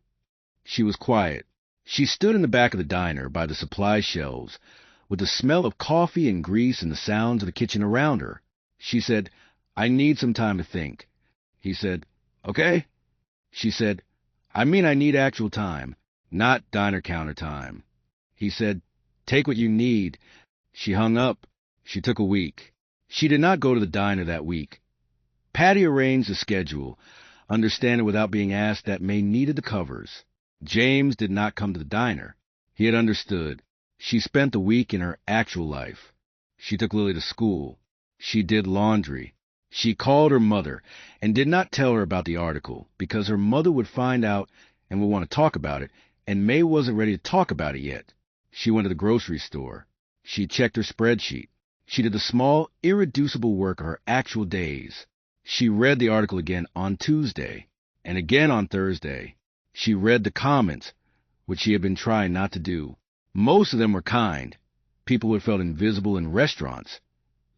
Speaker 1: She was quiet. She stood in the back of the diner by the supply shelves with the smell of coffee and grease and the sounds of the kitchen around her. She said, "I need some time to think." He said, "Okay." She said, "I mean I need actual time, not diner counter time." He said, "Take what you need." She hung up. She took a week. She did not go to the diner that week. Patty arranged the schedule, understanding without being asked that May needed the covers. James did not come to the diner. He had understood. She spent the week in her actual life. She took Lily to school. She did laundry. She called her mother and did not tell her about the article because her mother would find out and would want to talk about it, and May wasn't ready to talk about it yet. She went to the grocery store. She checked her spreadsheet. She did the small, irreducible work of her actual days. She read the article again on Tuesday and again on Thursday. She read the comments, which she had been trying not to do. Most of them were kind. People who had felt invisible in restaurants.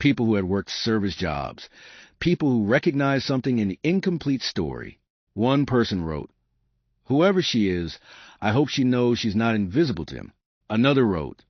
Speaker 1: People who had worked service jobs. People who recognized something in the incomplete story. One person wrote, "Whoever she is, I hope she knows she's not invisible to him." Another wrote,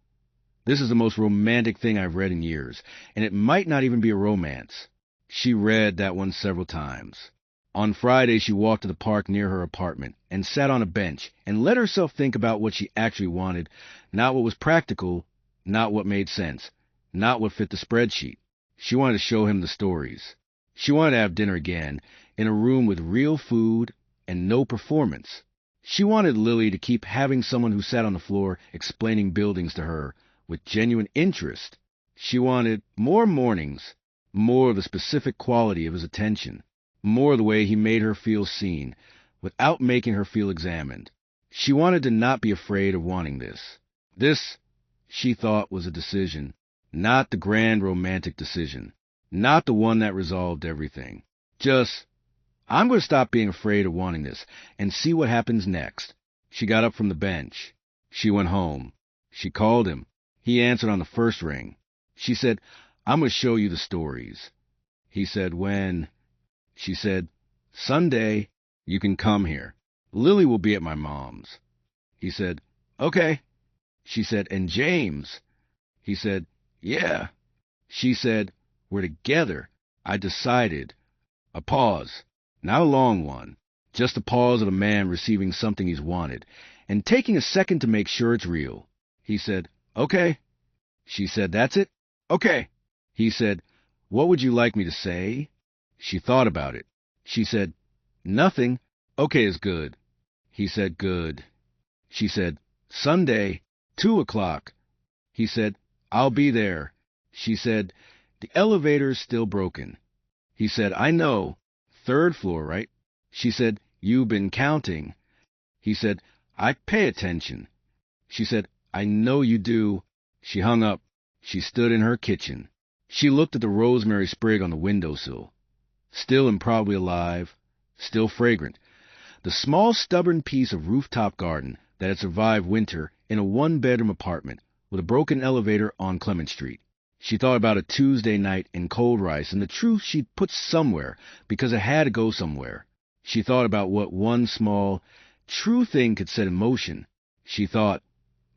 Speaker 1: "This is the most romantic thing I've read in years, and it might not even be a romance." She read that one several times. On Friday, she walked to the park near her apartment and sat on a bench and let herself think about what she actually wanted, not what was practical, not what made sense, not what fit the spreadsheet. She wanted to show him the stories. She wanted to have dinner again in a room with real food and no performance. She wanted Lily to keep having someone who sat on the floor explaining buildings to her with genuine interest. She wanted more mornings, more of the specific quality of his attention, more of the way he made her feel seen, without making her feel examined. She wanted to not be afraid of wanting this. This, she thought, was a decision, not the grand romantic decision, not the one that resolved everything. Just, I'm going to stop being afraid of wanting this and see what happens next. She got up from the bench. She went home. She called him. He answered on the first ring. She said, "I'm going to show you the stories." He said, "When?" She said, "Sunday. You can come here. Lily will be at my mom's." He said, "Okay." She said, "And James?" He said, "Yeah." She said, "We're together. I decided." A pause. Not a long one. Just a pause of a man receiving something he's wanted and taking a second to make sure it's real. He said, "Okay." She said, "That's it?" "Okay." He said, "What would you like me to say?" She thought about it. She said, "Nothing. Okay is good." He said, "Good." She said, "Sunday, 2:00. He said, "I'll be there." She said, "The elevator's still broken." He said, "I know. 3rd floor, right?" She said, "You've been counting." He said, "I pay attention." She said, "I know you do." She hung up. She stood in her kitchen. She looked at the rosemary sprig on the windowsill. Still and probably alive. still fragrant. The small, stubborn piece of rooftop garden that had survived winter in a one-bedroom apartment with a broken elevator on Clement Street. She thought about a Tuesday night in cold rice and the truth she'd put somewhere because it had to go somewhere. She thought about what one small, true thing could set in motion. She thought,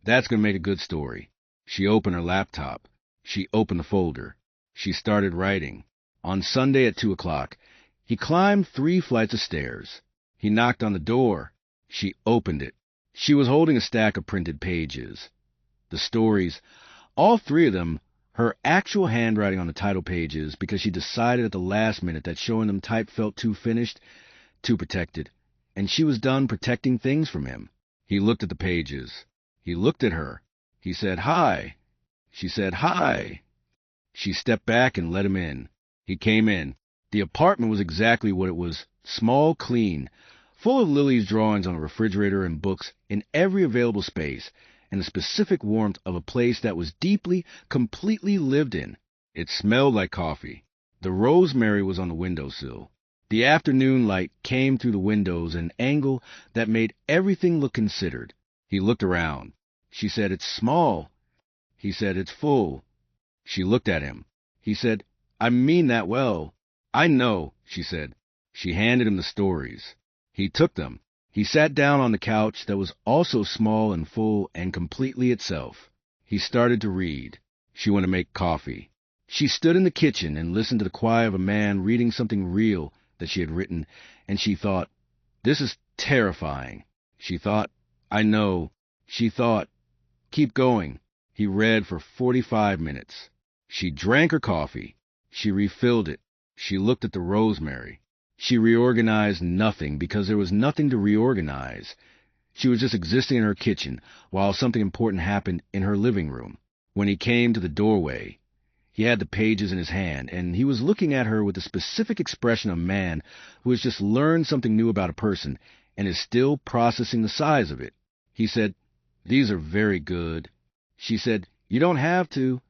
Speaker 1: that's going to make a good story. She opened her laptop. She opened the folder. She started writing. On Sunday at 2 o'clock, he climbed 3 flights of stairs. He knocked on the door. She opened it. She was holding a stack of printed pages. The stories, all 3 of them, her actual handwriting on the title pages because she decided at the last minute that showing them typed felt too finished, too protected, and she was done protecting things from him. He looked at the pages. He looked at her. He said, "Hi." She said, "Hi." She stepped back and let him in. He came in. The apartment was exactly what it was, small, clean, full of Lily's drawings on a refrigerator and books in every available space, and the specific warmth of a place that was deeply, completely lived in. It smelled like coffee. The rosemary was on the windowsill. The afternoon light came through the windows at an angle that made everything look considered. He looked around. She said, "It's small." He said, "It's full." She looked at him. He said, "I mean that well." "I know," she said. She handed him the stories. He took them. He sat down on the couch that was also small and full and completely itself. He started to read. She went to make coffee. She stood in the kitchen and listened to the quiet of a man reading something real that she had written, and she thought, this is terrifying. She thought, I know. She thought, keep going. He read for 45 minutes. She drank her coffee. She refilled it. She looked at the rosemary. She reorganized nothing because there was nothing to reorganize. She was just existing in her kitchen while something important happened in her living room. When he came to the doorway, he had the pages in his hand, and he was looking at her with the specific expression of a man who has just learned something new about a person and is still processing the size of it. He said, "These are very good." She said, "You don't have to."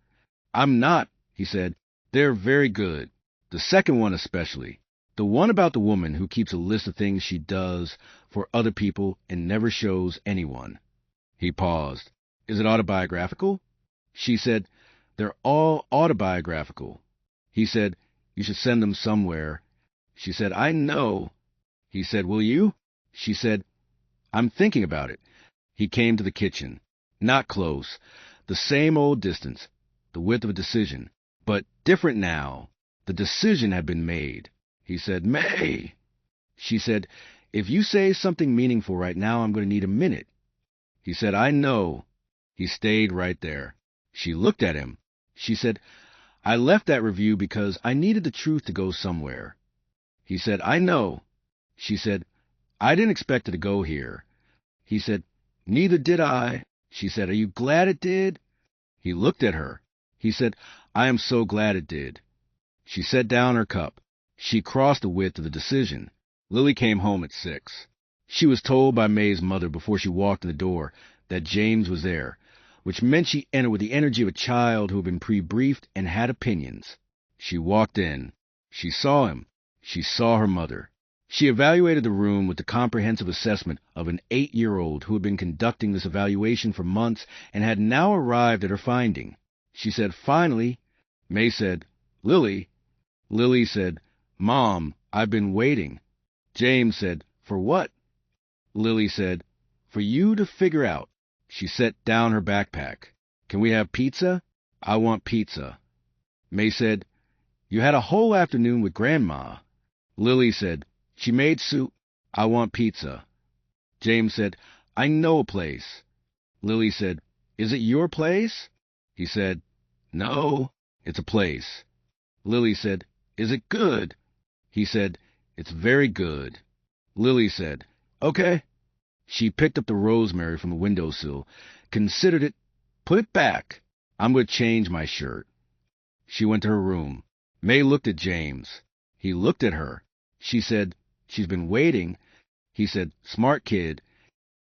Speaker 1: "I'm not," he said. "They're very good. The second one especially. The one about the woman who keeps a list of things she does for other people and never shows anyone." He paused. "Is it autobiographical?" She said, "They're all autobiographical." He said, "You should send them somewhere." She said, "I know." He said, "Will you?" She said, "I'm thinking about it." He came to the kitchen. Not close. The same old distance. The width of a decision. But different now. The decision had been made. He said, "May." She said, "If you say something meaningful right now, I'm going to need a minute." He said, "I know." He stayed right there. She looked at him. She said, "I left that review because I needed the truth to go somewhere." He said, "I know." She said, "I didn't expect it to go here." He said, "Neither did I." She said, "Are you glad it did?" He looked at her. He said, "I am so glad it did." She set down her cup. She crossed the width of the decision. Lily came home at 6. She was told by May's mother before she walked in the door that James was there, which meant she entered with the energy of a child who had been pre-briefed and had opinions. She walked in. She saw him. She saw her mother. She evaluated the room with the comprehensive assessment of an 8-year-old who had been conducting this evaluation for months and had now arrived at her finding. She said, "Finally." May said, "Lily." Lily said, "Mom, I've been waiting." James said, "For what?" Lily said, "For you to figure out." She set down her backpack. "Can we have pizza?" "I want pizza." May said, "You had a whole afternoon with Grandma." Lily said, "She made soup." "I want pizza." James said, "I know a place." Lily said, "Is it your place?" He said, "No, it's a place." Lily said, "Is it good?" He said, "It's very good." Lily said, "Okay." She picked up the rosemary from the windowsill, considered it, put it back. "I'm going to change my shirt." She went to her room. May looked at James. He looked at her. She said, "She's been waiting." He said, "Smart kid."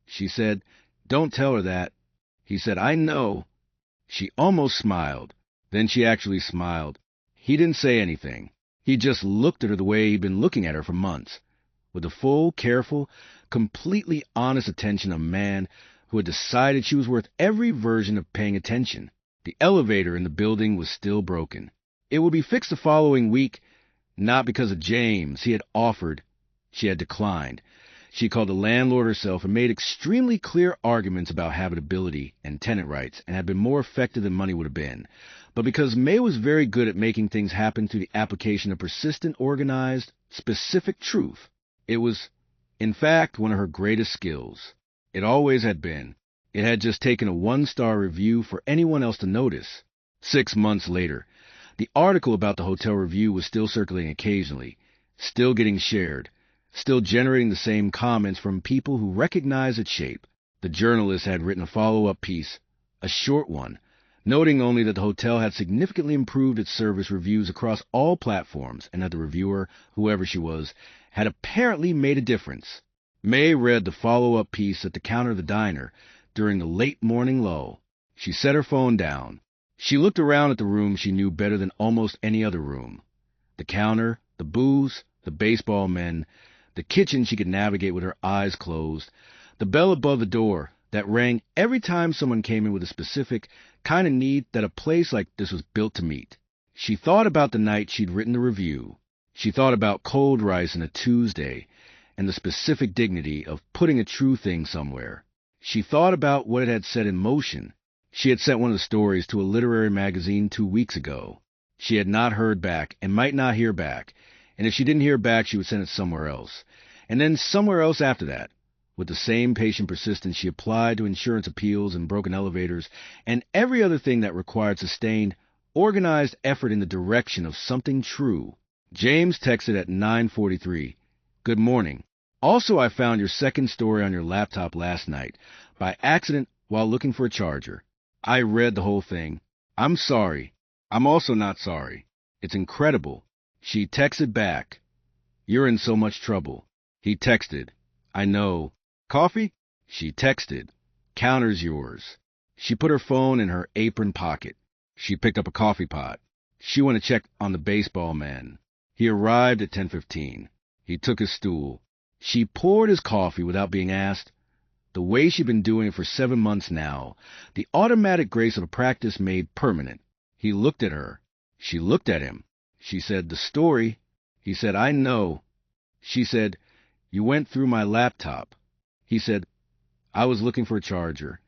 Speaker 1: She said, "Don't tell her that." He said, "I know." She almost smiled. Then she actually smiled. He didn't say anything. He just looked at her the way he'd been looking at her for months, with the full, careful, completely honest attention of a man who had decided she was worth every version of paying attention. The elevator in the building was still broken. It would be fixed the following week, not because of James. He had offered. She had declined. She called the landlord herself and made extremely clear arguments about habitability and tenant rights, and had been more effective than money would have been. But because May was very good at making things happen through the application of persistent, organized, specific truth, it was, in fact, one of her greatest skills. It always had been. It had just taken a 1-star review for anyone else to notice. 6 months later, the article about the hotel review was still circulating occasionally, still getting shared, still generating the same comments from people who recognized its shape. The journalist had written a follow-up piece, a short one, noting only that the hotel had significantly improved its service reviews across all platforms and that the reviewer, whoever she was, had apparently made a difference. May read the follow-up piece at the counter of the diner during the late morning lull. She set her phone down. She looked around at the room she knew better than almost any other room. The counter, the booze, the baseball men, the kitchen she could navigate with her eyes closed, the bell above the door that rang every time someone came in with a specific kind of need that a place like this was built to meet. She thought about the night she'd written the review. She thought about cold rice on a Tuesday and the specific dignity of putting a true thing somewhere. She thought about what it had set in motion. She had sent one of the stories to a literary magazine 2 weeks ago. She had not heard back and might not hear back, and if she didn't hear back, she would send it somewhere else, and then somewhere else after that. With the same patient persistence, she applied to insurance appeals and broken elevators and every other thing that required sustained, organized effort in the direction of something true. James texted at 9:43, "Good morning. Also, I found your second story on your laptop last night, by accident while looking for a charger. I read the whole thing. I'm sorry. I'm also not sorry. It's incredible." She texted back, "You're in so much trouble." He texted, "I know. Coffee?" She texted, "Counter's yours." She put her phone in her apron pocket. She picked up a coffee pot. She went to check on the baseball man. He arrived at 10:15. He took his stool. She poured his coffee without being asked. The way she'd been doing it for 7 months now, the automatic grace of a practice made permanent. He looked at her. She looked at him. She said, "The story." He said, "I know." She said, "You went through my laptop." He said, "I was looking for a charger."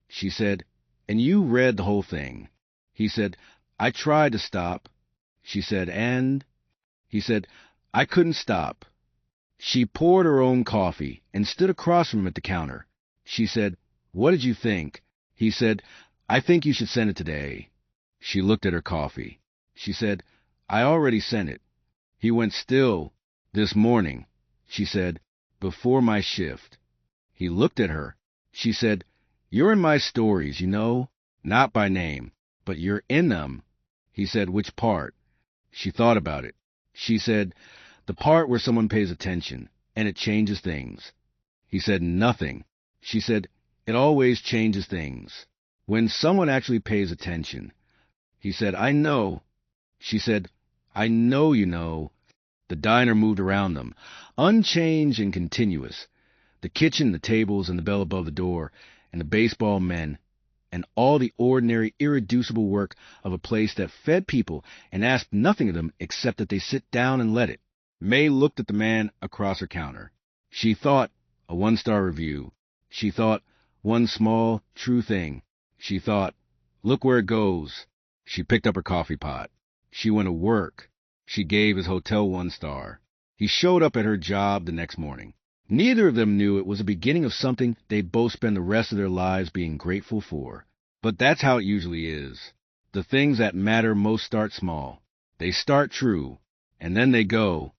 Speaker 1: She said, "And you read the whole thing." He said, "I tried to stop." She said, "And?" He said, "I couldn't stop." She poured her own coffee and stood across from him at the counter. She said, "What did you think?" He said, "I think you should send it today." She looked at her coffee. She said, "I already sent it." He went, "Still, this morning." She said, "Before my shift." He looked at her. She said, "You're in my stories, you know, not by name, but you're in them." He said, "Which part?" She thought about it. She said, "The part where someone pays attention, and it changes things." He said, "Nothing." She said, "It always changes things. When someone actually pays attention." He said, "I know." She said, "I know you know." The diner moved around them, unchanged and continuous. The kitchen, the tables, and the bell above the door, and the baseball men, and all the ordinary, irreducible work of a place that fed people and asked nothing of them except that they sit down and let it. May looked at the man across her counter. She thought, a 1-star review. She thought, one small, true thing. She thought, look where it goes. She picked up her coffee pot. She went to work. She gave his hotel 1 star. He showed up at her job the next morning. Neither of them knew it was the beginning of something they'd both spend the rest of their lives being grateful for. But that's how it usually is. The things that matter most start small. They start true, and then they go.